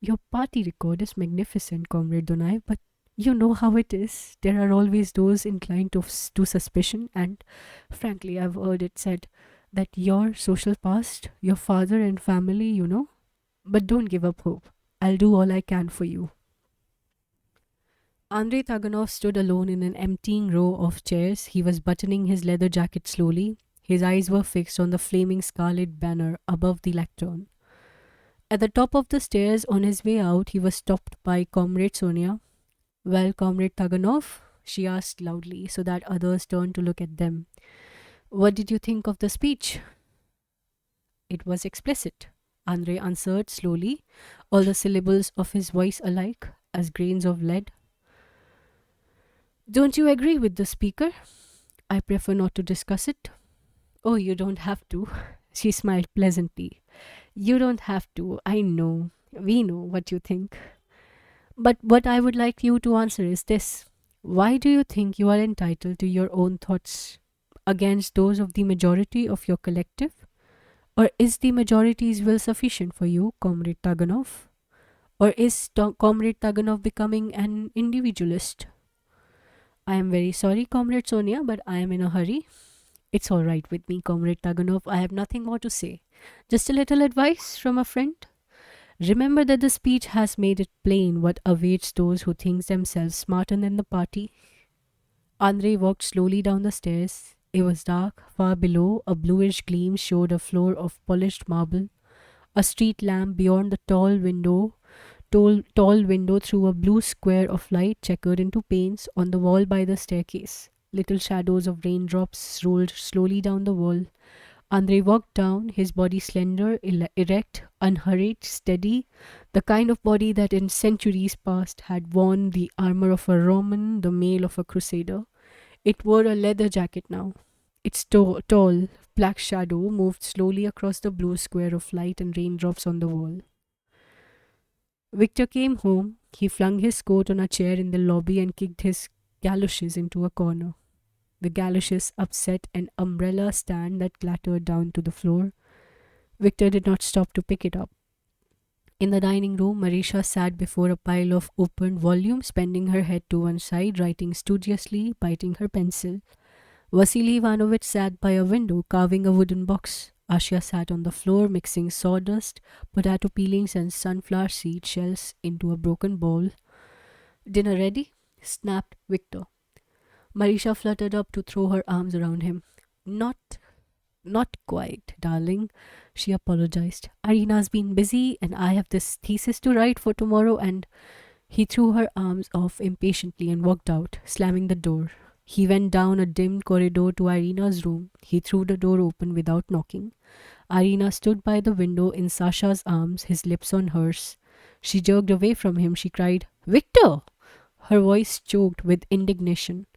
Speaker 1: Your party record is magnificent, Comrade Donai, but you know how it is. There are always those inclined to suspicion, and frankly, I've heard it said that your social past, your father and family, But don't give up hope. I'll do all I can for you. Andrei Taganov stood alone in an emptying row of chairs. He was buttoning his leather jacket slowly. His eyes were fixed on the flaming scarlet banner above the lectern. At the top of the stairs on his way out, he was stopped by Comrade Sonia. Well, Comrade Taganov, she asked loudly so that others turned to look at them. What did you think of the speech? It was explicit, Andrei answered slowly, all the syllables of his voice alike as grains of lead. Don't you agree with the speaker? I prefer not to discuss it. Oh, you don't have to. She smiled pleasantly. You don't have to. I know. We know what you think. But what I would like you to answer is this. Why do you think you are entitled to your own thoughts? against those of the majority of your collective? Or is the majority's will sufficient for you, Comrade Taganov? Or is Comrade Taganov becoming an individualist? I am very sorry, Comrade Sonia, but I am in a hurry. It's all right with me, Comrade Taganov. I have nothing more to say. Just a little advice from a friend. Remember that the speech has made it plain what awaits those who think themselves smarter than the party. Andrei walked slowly down the stairs. It was dark. Far below, a bluish gleam showed a floor of polished marble. A street lamp beyond the tall window threw a blue square of light checkered into panes on the wall by the staircase. Little shadows of raindrops rolled slowly down the wall. Andrei walked down, his body slender, erect, unhurried, steady, the kind of body that in centuries past had worn the armor of a Roman, the mail of a crusader. It wore a leather jacket now. Its tall, black shadow moved slowly across the blue square of light and raindrops on the wall. Victor came home. He flung his coat on a chair in the lobby and kicked his galoshes into a corner. The galoshes upset an umbrella stand that clattered down to the floor. Victor did not stop to pick it up. In the dining room, Marisha sat before a pile of opened volumes, bending her head to one side, writing studiously, biting her pencil. Vasily Ivanovich sat by a window, carving a wooden box. Asya sat on the floor, mixing sawdust, potato peelings, and sunflower seed shells into a broken bowl. Dinner ready? Snapped Victor. Marisha fluttered up to throw her arms around him. Not quite, darling, she apologized. Irina's been busy, and I have this thesis to write for tomorrow, and he threw her arms off impatiently and walked out, slamming the door. He went down a dim corridor to Irina's room. He threw the door open without knocking. Irina stood by the window in Sasha's arms, his lips on hers. She jerked away from him. She cried, "Victor!" Her voice choked with indignation.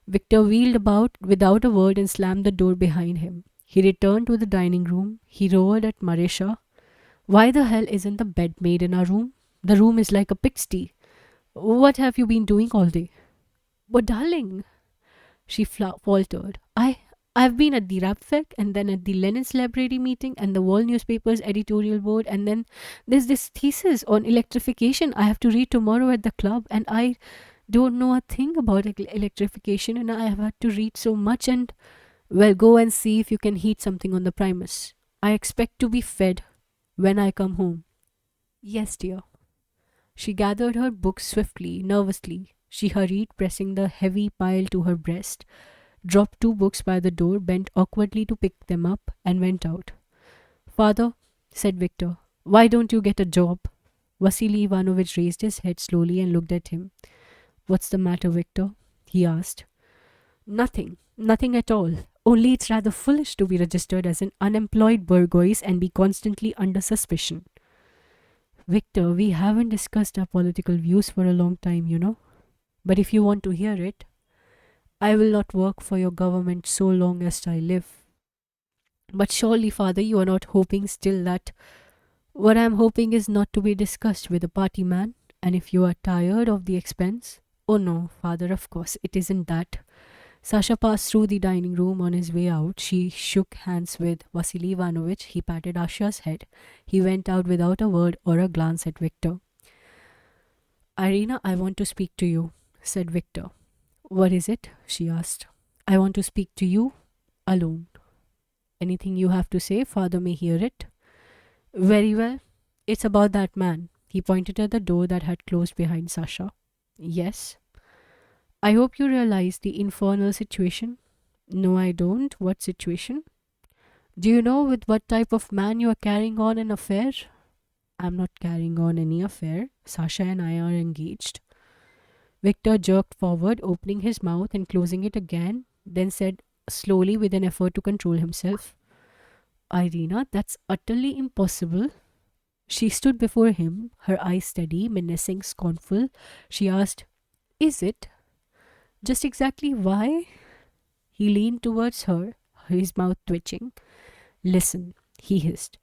Speaker 1: Victor wheeled about without a word and slammed the door behind him. He returned to the dining room. He roared at Marisha. "Why the hell isn't the bed made in our room? The room is like a pigsty. What have you been doing all day?" "But darling," she faltered. I've been at the Rapfec and then at the Lenin's library meeting and the Wall newspaper's editorial board, and then there's this thesis on electrification I have to read tomorrow at the club, and I don't know a thing about electrification, and I have had to read so much. And well, go and see if you can heat something on the Primus. I expect to be fed when I come home." "Yes, dear." She gathered her books swiftly, nervously. She hurried, pressing the heavy pile to her breast, dropped 2 books by the door, bent awkwardly to pick them up, and went out. "Father," said Victor, "why don't you get a job?" Vasily Ivanovich raised his head slowly and looked at him. "What's the matter, Victor?" he asked. Nothing at all. Only it's rather foolish to be registered as an unemployed bourgeois and be constantly under suspicion. "Victor, we haven't discussed our political views for a long time, you know. But if you want to hear it, I will not work for your government so long as I live." "But surely, father, you are not hoping still that—" "What I am hoping is not to be discussed with a party man, and if you are tired of the expense—" "Oh no, father, of course, it isn't that." Sasha passed through the dining room on his way out. She shook hands with Vasily Ivanovich. He patted Asya's head. He went out without a word or a glance at Victor. "Irina, I want to speak to you," said Victor. "What is it?" she asked. "I want to speak to you alone." "Anything you have to say, father may hear it." "Very well. It's about that man." He pointed at the door that had closed behind Sasha. "Yes." "I hope you realize the infernal situation." "No, I don't. What situation?" "Do you know with what type of man you are carrying on an affair?" "I'm not carrying on any affair. Sasha and I are engaged." Victor jerked forward, opening his mouth and closing it again, then said slowly with an effort to control himself, "Irina, that's utterly impossible." She stood before him, her eyes steady, menacing, scornful. She asked, "Is it? Just exactly why?" He leaned towards her, his mouth twitching. "Listen," he hissed.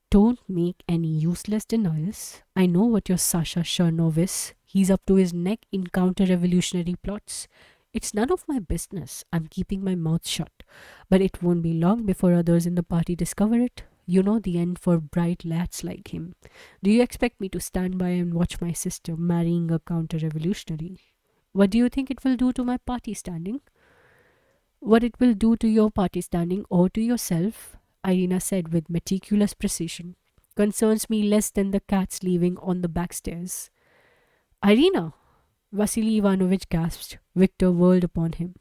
Speaker 1: "Don't make any useless denials. I know what your Sasha Chernov is. He's up to his neck in counter-revolutionary plots. It's none of my business. I'm keeping my mouth shut. But it won't be long before others in the party discover it. You know the end for bright lads like him. Do you expect me to stand by and watch my sister marrying a counter revolutionary? What do you think it will do to my party standing? What it will do to your party standing or to yourself, Irina said with meticulous precision, concerns me less than the cats leaving on the back stairs. Irina! Vasily Ivanovich gasped. Victor whirled upon him.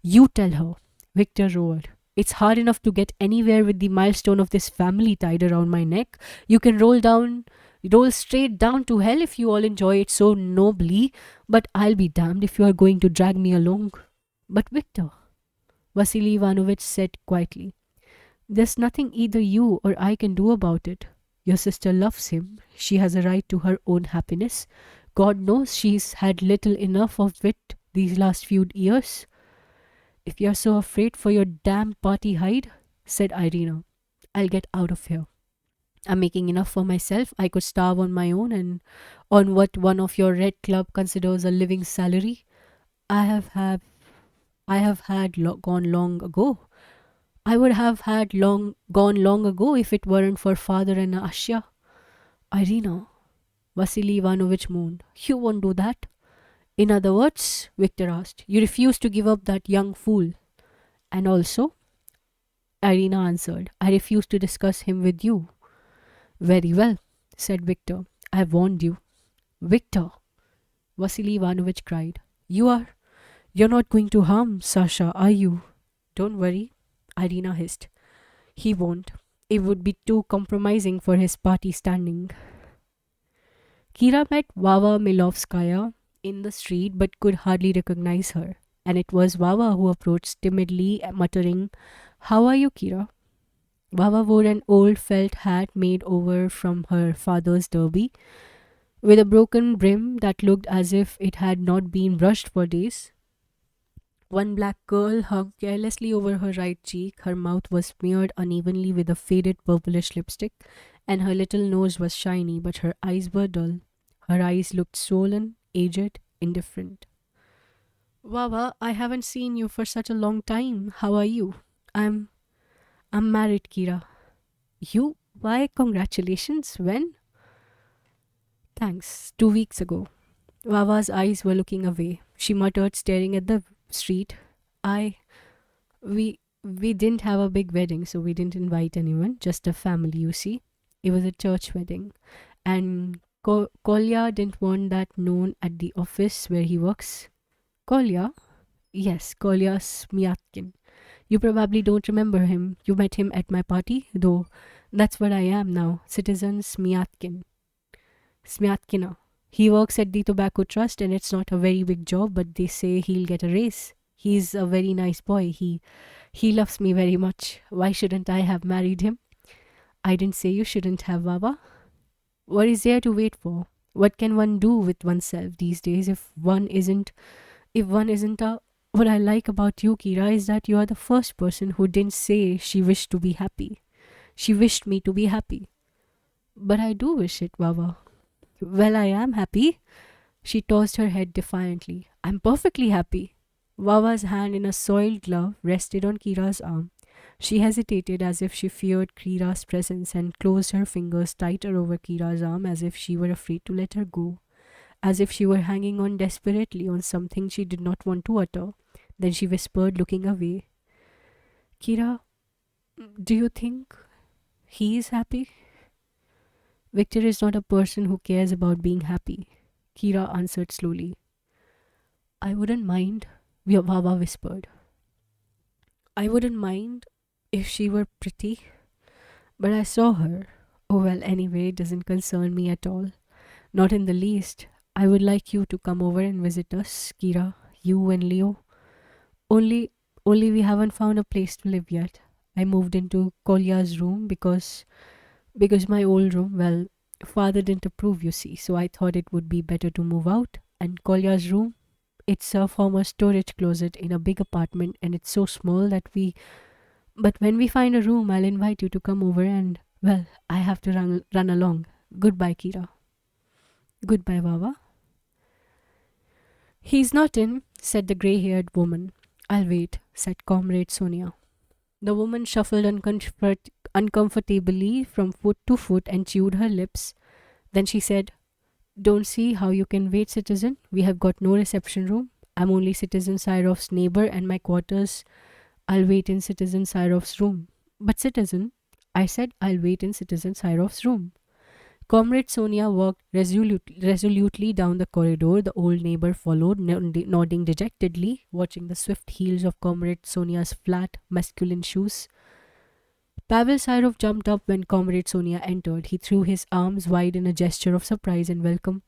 Speaker 1: You tell her, Victor roared. It's hard enough to get anywhere with the milestone of this family tied around my neck. You can roll straight down to hell if you all enjoy it so nobly, but I'll be damned if you are going to drag me along. But Victor, Vasily Ivanovich said quietly, there's nothing either you or I can do about it. Your sister loves him. She has a right to her own happiness. God knows she's had little enough of it these last few years. If you're so afraid for your damn party hide, said Irina, I'll get out of here. I'm making enough for myself. I could starve on my own and on what one of your red club considers a living salary. I have had gone long ago. I would have had long gone long ago if it weren't for father and Asya. Irina, Vasily Ivanovich moaned. You won't do that. In other words, Victor asked, you refuse to give up that young fool. And also, Irina answered, I refuse to discuss him with you. Very well, said Victor. I have warned you. Victor, Vasily Ivanovich cried. You're not going to harm Sasha, are you? Don't worry, Irina hissed. He won't. It would be too compromising for his party standing. Kira met Vava Milovskaya in the street but could hardly recognize her, and it was Vava who approached timidly, muttering, How are you, Kira? Vava wore an old felt hat made over from her father's derby, with a broken brim that looked as if it had not been brushed for days. One black curl hung carelessly over her right cheek, her mouth was smeared unevenly with a faded purplish lipstick, and her little nose was shiny, but her eyes were dull. Her eyes looked swollen, aged, indifferent. Vava, I haven't seen you for such a long time. How are you? I'm married, Kira. You? Why, congratulations. When? Thanks. 2 weeks ago. Vava's eyes were looking away. She muttered, staring at the street. I. We didn't have a big wedding, so we didn't invite anyone. Just a family, you see. It was a church wedding. And Kolya didn't want that known at the office where he works. Kolya? Yes, Kolya Smyatkin. You probably don't remember him. You met him at my party, though that's what I am now, Citizen Smyatkin. Smyatkina. He works at the Tobacco Trust and it's not a very big job, but they say he'll get a raise. He's a very nice boy. He loves me very much. Why shouldn't I have married him? I didn't say you shouldn't have, Baba. What is there to wait for? What can one do with oneself these days if one isn't a what I like about you, Kira, is that you are the first person who didn't say she wished to be happy. She wished me to be happy. But I do wish it, Baba. Well, I am happy. She tossed her head defiantly. I'm perfectly happy. Wawa's hand in a soiled glove rested on Kira's arm. She hesitated as if she feared Kira's presence and closed her fingers tighter over Kira's arm as if she were afraid to let her go, as if she were hanging on desperately on something she did not want to utter. Then she whispered, looking away, Kira, do you think he is happy? Victor is not a person who cares about being happy, Kira answered slowly. I wouldn't mind, Wawa whispered. I wouldn't mind if she were pretty, but I saw her. Oh well, anyway, it doesn't concern me at all. Not in the least. I would like you to come over and visit us, Kira, you and Leo. Only we haven't found a place to live yet. I moved into Kolya's room because my old room, well, father didn't approve, you see, so I thought it would be better to move out. And Kolya's room, it's a former storage closet in a big apartment and it's so small that but when we find a room, I'll invite you to come over and, well, I have to run along. Goodbye, Kira. Goodbye, Baba. He's not in, said the grey haired woman. I'll wait, said Comrade Sonia. The woman shuffled uncomfortably from foot to foot and chewed her lips. Then she said, Don't see how you can wait, citizen. We have got no reception room. I'm only Citizen Syrov's neighbor and my quarters. I'll wait in Citizen Syrov's room. But, citizen, I said I'll wait in Citizen Syrov's room. Comrade Sonia walked resolutely down the corridor. The old neighbor followed, nodding dejectedly, watching the swift heels of Comrade Sonia's flat, masculine shoes. Pavel Sirov jumped up when Comrade Sonia entered. He threw his arms wide in a gesture of surprise and welcome.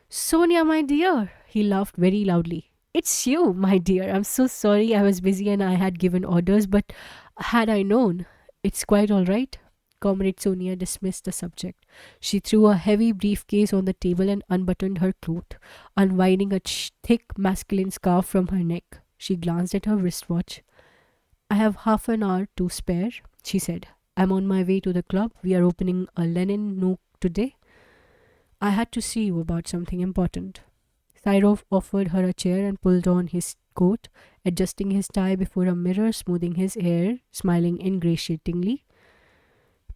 Speaker 1: Sonia, my dear, he laughed very loudly. It's you, my dear. I'm so sorry I was busy and I had given orders, but had I known, it's quite all right. Comrade Sonia dismissed the subject. She threw a heavy briefcase on the table and unbuttoned her cloth, unwinding a thick masculine scarf from her neck. She glanced at her wristwatch. I have half an hour to spare, she said. I'm on my way to the club. We are opening a Lenin Nook today. I had to see you about something important. Cyrov offered her a chair and pulled on his coat, adjusting his tie before a mirror, smoothing his hair, smiling ingratiatingly.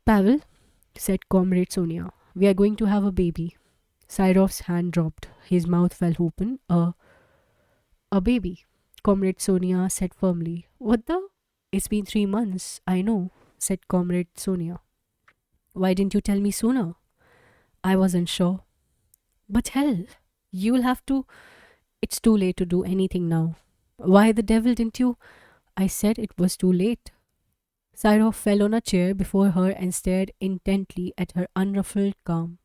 Speaker 1: Pavel, said Comrade Sonia, we are going to have a baby. Cyrov's hand dropped. His mouth fell open. A baby, Comrade Sonia said firmly. What the? It's been 3 months, I know, said Comrade Sonia. Why didn't you tell me sooner? I wasn't sure. But hell, you'll have to. It's too late to do anything now. Why the devil didn't you? I said it was too late. Cyrov fell on a chair before her and stared intently at her unruffled calm.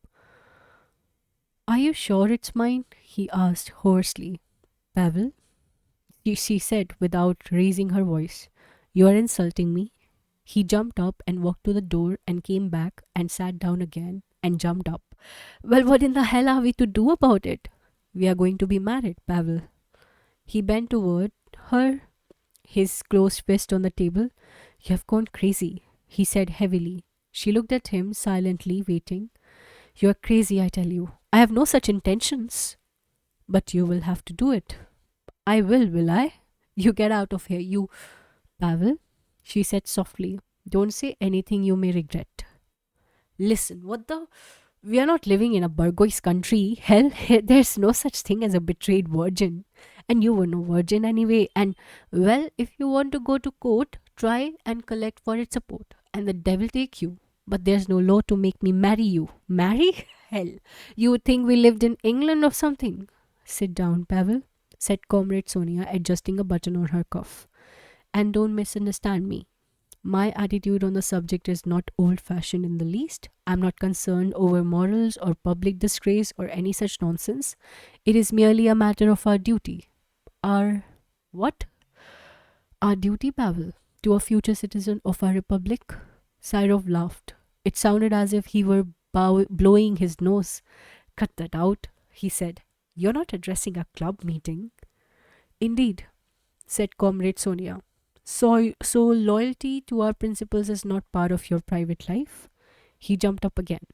Speaker 1: Are you sure it's mine? He asked hoarsely. Pavel? She said without raising her voice. You are insulting me. He jumped up and walked to the door and came back and sat down again and jumped up. Well, what in the hell are we to do about it? We are going to be married, Pavel. He bent toward her, his closed fist on the table. You have gone crazy, he said heavily. She looked at him silently, waiting. You are crazy, I tell you. I have no such intentions. But you will have to do it. I will I? You get out of here, you. Pavel, she said softly. Don't say anything you may regret. Listen, what the? We are not living in a Burgoy's country. Hell, there's no such thing as a betrayed virgin. And you were no virgin anyway. And, well, if you want to go to court, try and collect for its support. And the devil take you. But there's no law to make me marry you. Marry? Hell, you would think we lived in England or something. Sit down, Pavel, said Comrade Sonia, adjusting a button on her cuff. And don't misunderstand me. My attitude on the subject is not old-fashioned in the least. I'm not concerned over morals or public disgrace or any such nonsense. It is merely a matter of our duty. Our what? Our duty, Pavel, to a future citizen of our republic? Cyrov laughed. It sounded as if he were blowing his nose. Cut that out, he said. You're not addressing a club meeting. Indeed, said Comrade Sonia. So loyalty to our principles is not part of your private life? He jumped up again.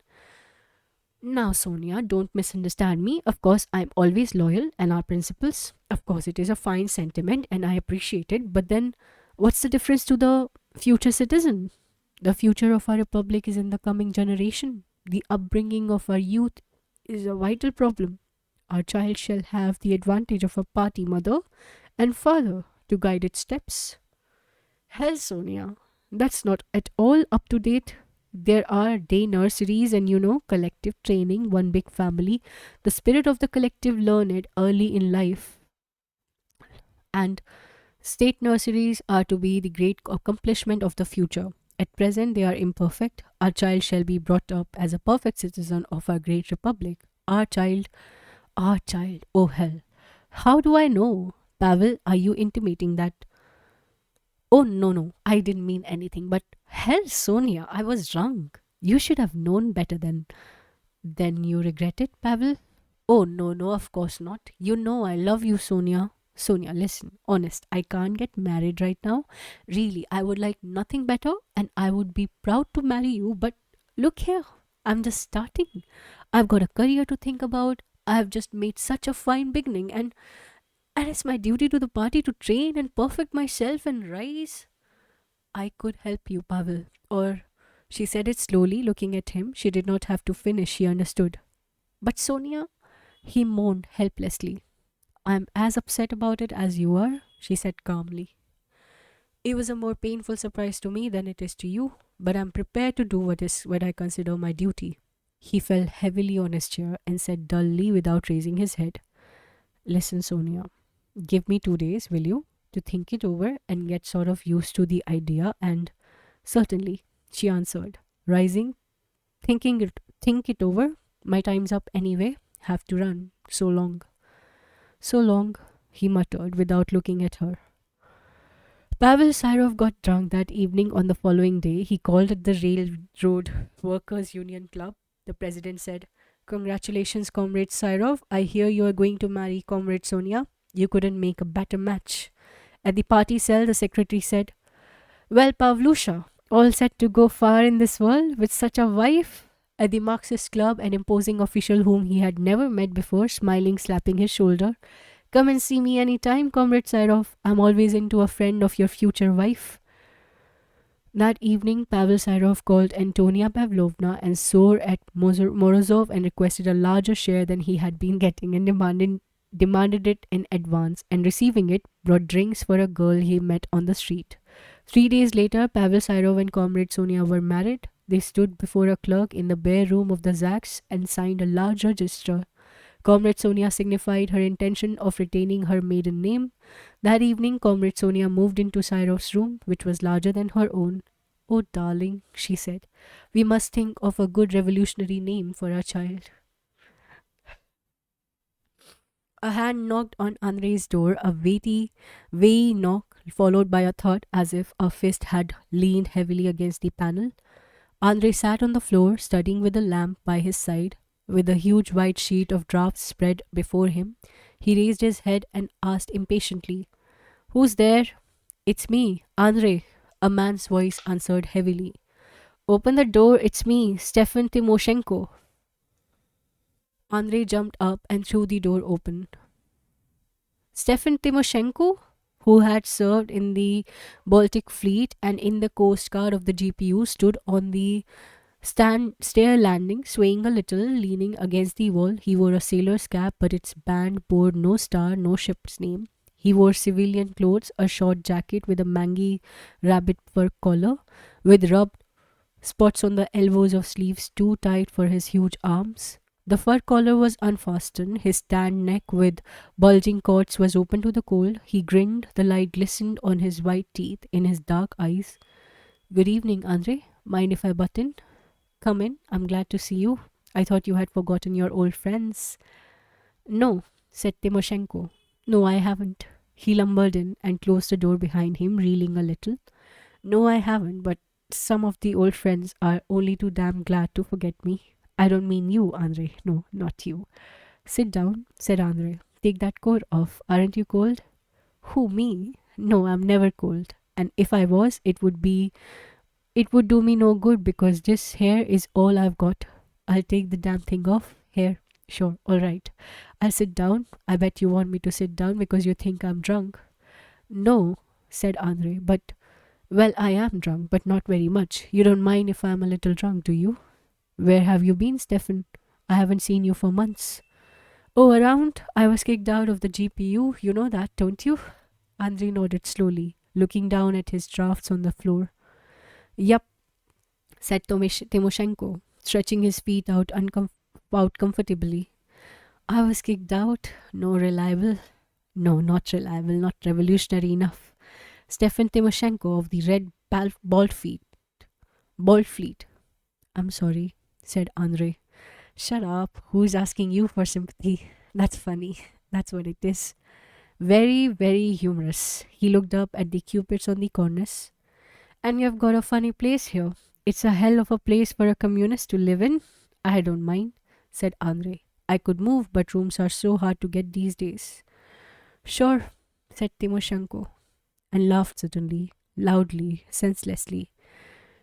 Speaker 1: Now, Sonia, don't misunderstand me. Of course, I'm always loyal and our principles. Of course, it is a fine sentiment and I appreciate it. But then, what's the difference to the future citizen? The future of our republic is in the coming generation. The upbringing of our youth is a vital problem. Our child shall have the advantage of a party mother and father to guide its steps. Hell, Sonia, that's not at all up to date. There are day nurseries and, collective training, one big family. The spirit of the collective learned early in life. And state nurseries are to be the great accomplishment of the future. At present, they are imperfect. Our child shall be brought up as a perfect citizen of our great republic. Our child, oh hell. How do I know? Pavel, are you intimating that? Oh, no, I didn't mean anything. But hell, Sonia, I was wrong. You should have known better than. Then you regret it, Pavel? Oh, no, of course not. You know I love you, Sonia. Sonia, listen, honest, I can't get married right now. Really, I would like nothing better and I would be proud to marry you. But look here, I'm just starting. I've got a career to think about. I have just made such a fine beginning and And it's my duty to the party to train and perfect myself and rise. I could help you, Pavel. Or she said it slowly, looking at him. She did not have to finish, she understood. But Sonia, he moaned helplessly. I'm as upset about it as you are, she said calmly. It was a more painful surprise to me than it is to you, but I'm prepared to do what I consider my duty. He fell heavily on his chair and said dully without raising his head, listen, Sonia, give me 2 days, will you, to think it over and get sort of used to the idea and certainly, she answered, rising, think it over. My time's up anyway. Have to run. So long. So long, he muttered without looking at her. Pavel Sirov got drunk that evening. On the following day, he called at the Railroad Workers' Union Club. The president said, congratulations, Comrade Sirov. I hear you are going to marry Comrade Sonia. You couldn't make a better match. At the party cell, the secretary said, well, Pavlusha, all set to go far in this world with such a wife? At the Marxist club, an imposing official whom he had never met before, smiling, slapping his shoulder. Come and see me any time, Comrade Sirov. I'm always into a friend of your future wife. That evening, Pavel Sirov called Antonia Pavlovna and swore at Morozov and requested a larger share than he had been getting and demanded it in advance, and receiving it, brought drinks for a girl he met on the street. 3 days later, Pavel Sirov and Comrade Sonia were married. They stood before a clerk in the bare room of the Zaks and signed a large register. Comrade Sonia signified her intention of retaining her maiden name. That evening, Comrade Sonia moved into Sirov's room, which was larger than her own. Oh, darling, she said, we must think of a good revolutionary name for our child. A hand knocked on Andrei's door, a weighty knock, followed by a thud as if a fist had leaned heavily against the panel. Andrei sat on the floor, studying with a lamp by his side. With a huge white sheet of drafts spread before him, he raised his head and asked impatiently, who's there? It's me, Andrei, a man's voice answered heavily. Open the door, it's me, Stefan Timoshenko. Andrei jumped up and threw the door open. Stefan Timoshenko, who had served in the Baltic Fleet and in the Coast Guard of the GPU, stood on the stair landing, swaying a little, leaning against the wall. He wore a sailor's cap, but its band bore no star, no ship's name. He wore civilian clothes, a short jacket with a mangy rabbit fur collar, with rubbed spots on the elbows of sleeves too tight for his huge arms. The fur collar was unfastened. His tanned neck with bulging cords was open to the cold. He grinned. The light glistened on his white teeth, in his dark eyes. Good evening, Andrei. Mind if I butt in? Come in. I'm glad to see you. I thought you had forgotten your old friends. No, said Timoshenko. No, I haven't. He lumbered in and closed the door behind him, reeling a little. No, I haven't, but some of the old friends are only too damn glad to forget me. I don't mean you, Andrei. No, not you. Sit down, said Andrei. Take that coat off. Aren't you cold? Who, me? No, I'm never cold. And if I was, it would do me no good because this here is all I've got. I'll take the damn thing off. Here. Sure, all right. I'll sit down. I bet you want me to sit down because you think I'm drunk. No, said Andrei, but, well, I am drunk, but not very much. You don't mind if I'm a little drunk, do you? Where have you been, Stefan? I haven't seen you for months. Oh, around? I was kicked out of the GPU. You know that, don't you? Andrei nodded slowly, looking down at his drafts on the floor. Yup, said Timoshenko, stretching his feet out comfortably. I was kicked out. No, reliable. No, not reliable, not revolutionary enough. Stefan Timoshenko of the Red Bald Fleet. I'm sorry, said Andrei. Shut up. Who's asking you for sympathy? That's funny. That's what it is. Very, very humorous. He looked up at the cupids on the cornice. And you've got a funny place here. It's a hell of a place for a communist to live in. I don't mind, said Andrei. I could move, but rooms are so hard to get these days. Sure, said Timoshenko, and laughed suddenly, loudly, senselessly.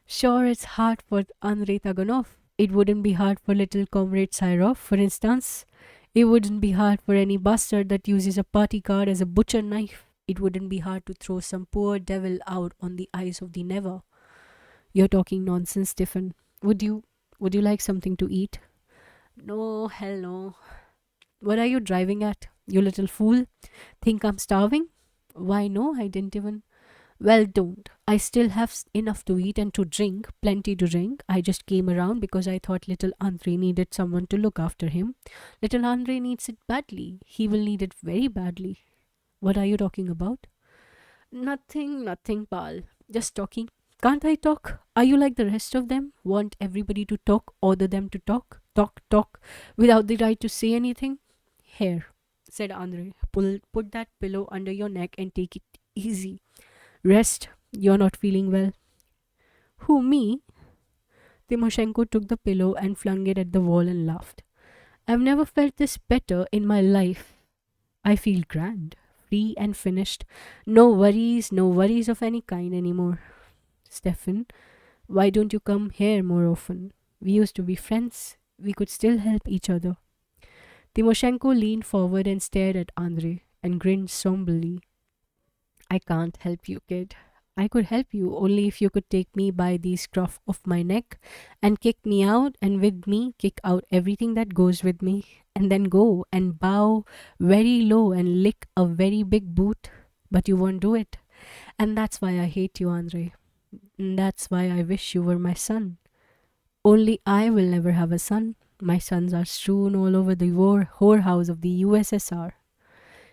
Speaker 1: Sure, it's hard for Andrei Taganov. It wouldn't be hard for little Comrade Sirov, for instance. It wouldn't be hard for any bastard that uses a party card as a butcher knife. It wouldn't be hard to throw some poor devil out on the ice of the never. You're talking nonsense, Stephen. Would you like something to eat? No, hell no. What are you driving at? You little fool. Think I'm starving? Why no, I didn't even. Well, don't. I still have enough to eat and to drink, plenty to drink. I just came around because I thought little Andre needed someone to look after him. Little Andre needs it badly. He will need it very badly. What are you talking about? Nothing, nothing, pal. Just talking. Can't I talk? Are you like the rest of them? Want everybody to talk, order them to talk, talk, talk, without the right to say anything? Here, said Andre. Put that pillow under your neck and take it easy. Rest. You're not feeling well. Who, me? Timoshenko took the pillow and flung it at the wall and laughed. I've never felt this better in my life. I feel grand, free and finished. No worries of any kind anymore. Stefan, why don't you come here more often? We used to be friends. We could still help each other. Timoshenko leaned forward and stared at Andrei and grinned somberly. I can't help you, kid. I could help you only if you could take me by the scruff of my neck and kick me out, and with me kick out everything that goes with me, and then go and bow very low and lick a very big boot. But you won't do it. And that's why I hate you, Andre. And that's why I wish you were my son. Only I will never have a son. My sons are strewn all over the whorehouse of the USSR.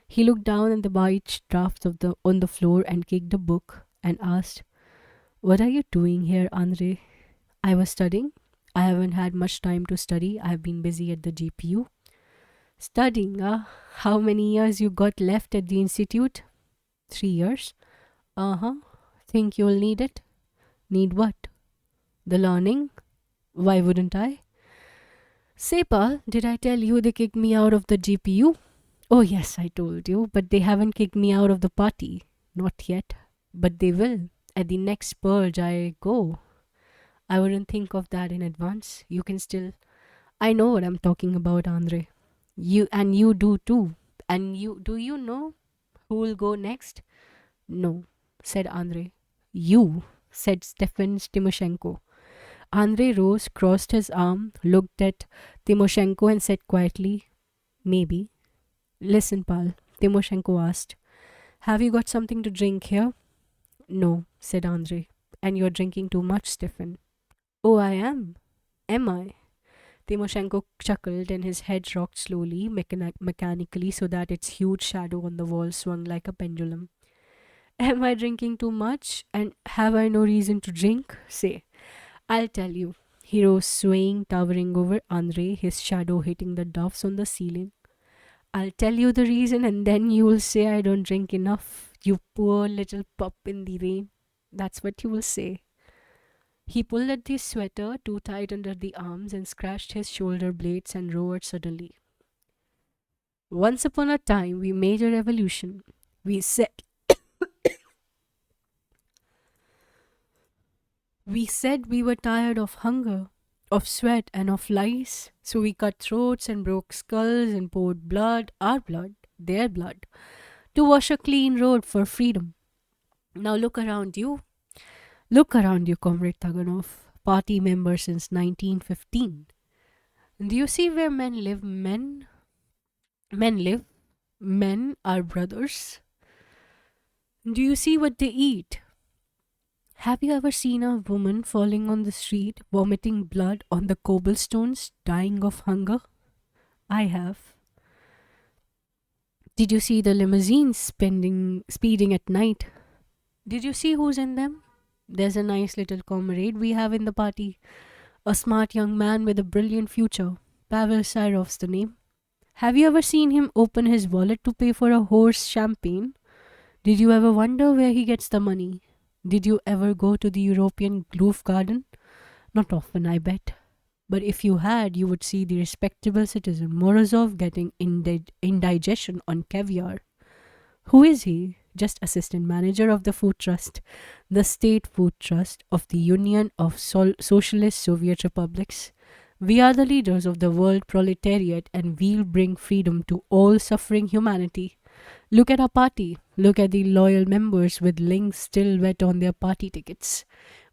Speaker 1: He looked down at the white drafts on the floor and kicked a book and asked, What are you doing here, Andre? I was studying. I haven't had much time to study. I've been busy at the GPU. Studying, ah? How many years you got left at the institute? 3 years. Uh-huh. Think you'll need it? Need what? The learning? Why wouldn't I? Say, Paul, did I tell you they kicked me out of the GPU? Oh, yes, I told you, but they haven't kicked me out of the party. Not yet. But they will. At the next purge I go. I wouldn't think of that in advance. You can still. I know what I'm talking about, Andre. You do too. And do you know who will go next? No, said Andre. You, said Stefan Timoshenko. Andrei rose, crossed his arm, looked at Timoshenko and said quietly, Maybe. Listen, pal, Timoshenko asked. Have you got something to drink here? No, said Andrei. And you're drinking too much, Stefan. Oh, I am. Am I? Timoshenko chuckled and his head rocked slowly, mechanically, so that its huge shadow on the wall swung like a pendulum. Am I drinking too much? And have I no reason to drink? Say. I'll tell you. He rose, swaying, towering over Andrei, his shadow hitting the doves on the ceiling. I'll tell you the reason, and then you'll say I don't drink enough. You poor little pup in the rain. That's what you will say. He pulled at his sweater too tight under the arms and scratched his shoulder blades and roared suddenly. Once upon a time, we made a revolution. We said We said we were tired of hunger, of sweat, and of lies. So we cut throats and broke skulls and poured blood, our blood, their blood, to wash a clean road for freedom. Now look around you. Look around you, Comrade Taganov, party member since 1915. Do you see where men live? Men live. Men are brothers. Do you see what they eat? Have you ever seen a woman falling on the street, vomiting blood on the cobblestones, dying of hunger? I have. Did you see the limousines speeding at night? Did you see who's in them? There's a nice little comrade we have in the party. A smart young man with a brilliant future. Pavel Syrov's the name. Have you ever seen him open his wallet to pay for a horse champagne? Did you ever wonder where he gets the money? Did you ever go to the European Glove Garden? Not often, I bet. But if you had, you would see the respectable citizen Morozov getting indigestion on caviar. Who is he? Just assistant manager of the food trust, the state food trust of the Union of Socialist Soviet Republics. We are the leaders of the world proletariat and we'll bring freedom to all suffering humanity. Look at our party. Look at the loyal members with links still wet on their party tickets.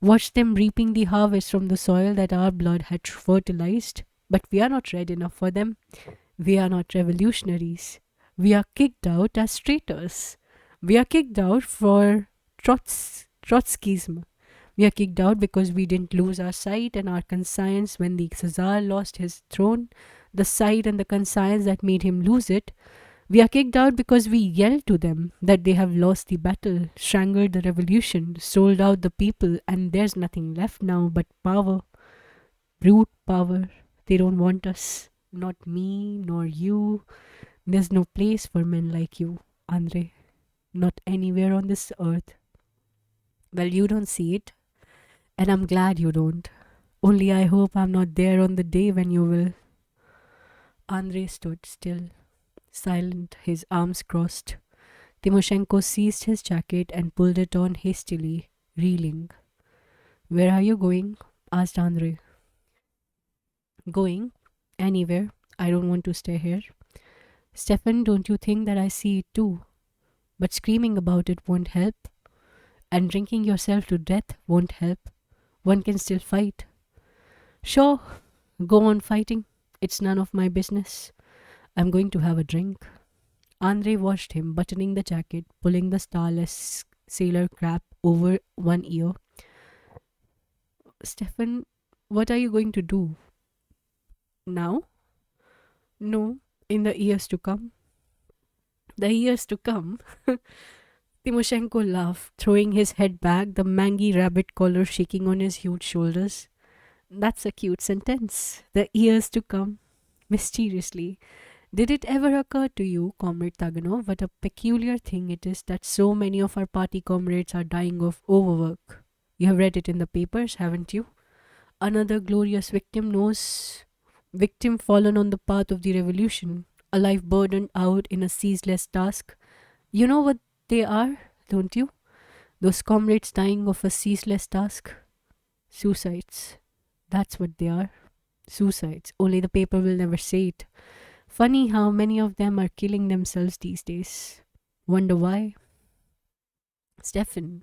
Speaker 1: Watch them reaping the harvest from the soil that our blood had fertilized. But we are not red enough for them. We are not revolutionaries. We are kicked out as traitors. We are kicked out for Trotskyism. We are kicked out because we didn't lose our sight and our conscience when the Czar lost his throne, the sight and the conscience that made him lose it. We are kicked out because we yelled to them that they have lost the battle, strangled the revolution, sold out the people, and there's nothing left now but power, brute power. They don't want us, not me, nor you. There's no place for men like you, Andre, not anywhere on this earth. Well, you don't see it, and I'm glad you don't. Only I hope I'm not there on the day when you will. Andrei stood still, silent, his arms crossed. Timoshenko seized his jacket and pulled it on hastily, reeling. Where are you going? Asked Andrei. Going? Anywhere. I don't want to stay here. Stefan, don't you think that I see it too? But screaming about it won't help, and drinking yourself to death won't help. One can still fight. Sure, go on fighting. It's none of my business. I'm going to have a drink. Andrei watched him buttoning the jacket, pulling the starless sailor cap over one ear. Stefan, what are you going to do? Now? No, in the years to come. The years to come? Timoshenko laughed, throwing his head back, the mangy rabbit collar shaking on his huge shoulders. That's a cute sentence. The years to come. Mysteriously. Did it ever occur to you, Comrade Taganov, what a peculiar thing it is that so many of our party comrades are dying of overwork? You have read it in the papers, haven't you? Another glorious victim fallen on the path of the revolution, a life burdened out in a ceaseless task. You know what they are, don't you? Those comrades dying of a ceaseless task. Suicides. That's what they are. Suicides. Only the paper will never say it. Funny how many of them are killing themselves these days. Wonder why? Stefan.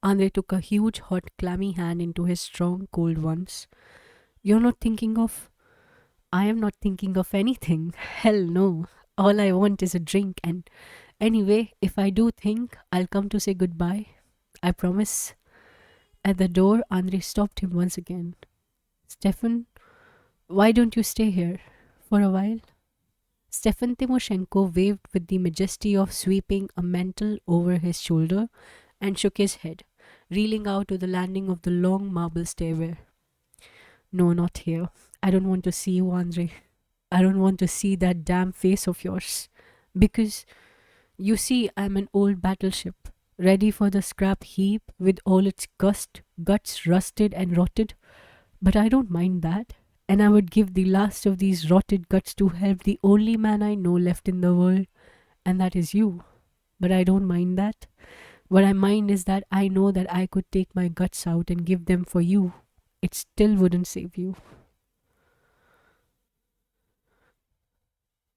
Speaker 1: Andre took a huge, hot, clammy hand into his strong, cold ones. You're not thinking of. I am not thinking of anything. Hell no. All I want is a drink, and anyway, if I do think, I'll come to say goodbye. I promise. At the door, Andre stopped him once again. Stefan, why don't you stay here for a while? Stefan Timoshenko waved with the majesty of sweeping a mantle over his shoulder and shook his head, reeling out to the landing of the long marble stairway. No, not here. I don't want to see you, Andre. I don't want to see that damn face of yours. Because, you see, I'm an old battleship, ready for the scrap heap with all its guts rusted and rotted. But I don't mind that, and I would give the last of these rotted guts to help the only man I know left in the world, and that is you. But I don't mind that. What I mind is that I know that I could take my guts out and give them for you. It still wouldn't save you.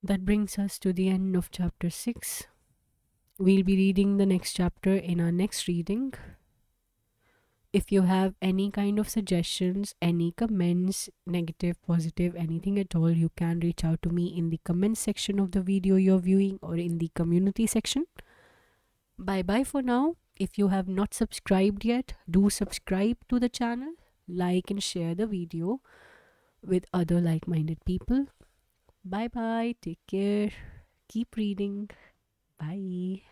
Speaker 1: That brings us to the end of chapter 6. We'll be reading the next chapter in our next reading. If you have any kind of suggestions, any comments, negative, positive, anything at all, you can reach out to me in the comment section of the video you're viewing or in the community section. Bye bye for now. If you have not subscribed yet, do subscribe to the channel, like and share the video with other like-minded people. Bye bye. Take care. Keep reading. Bye.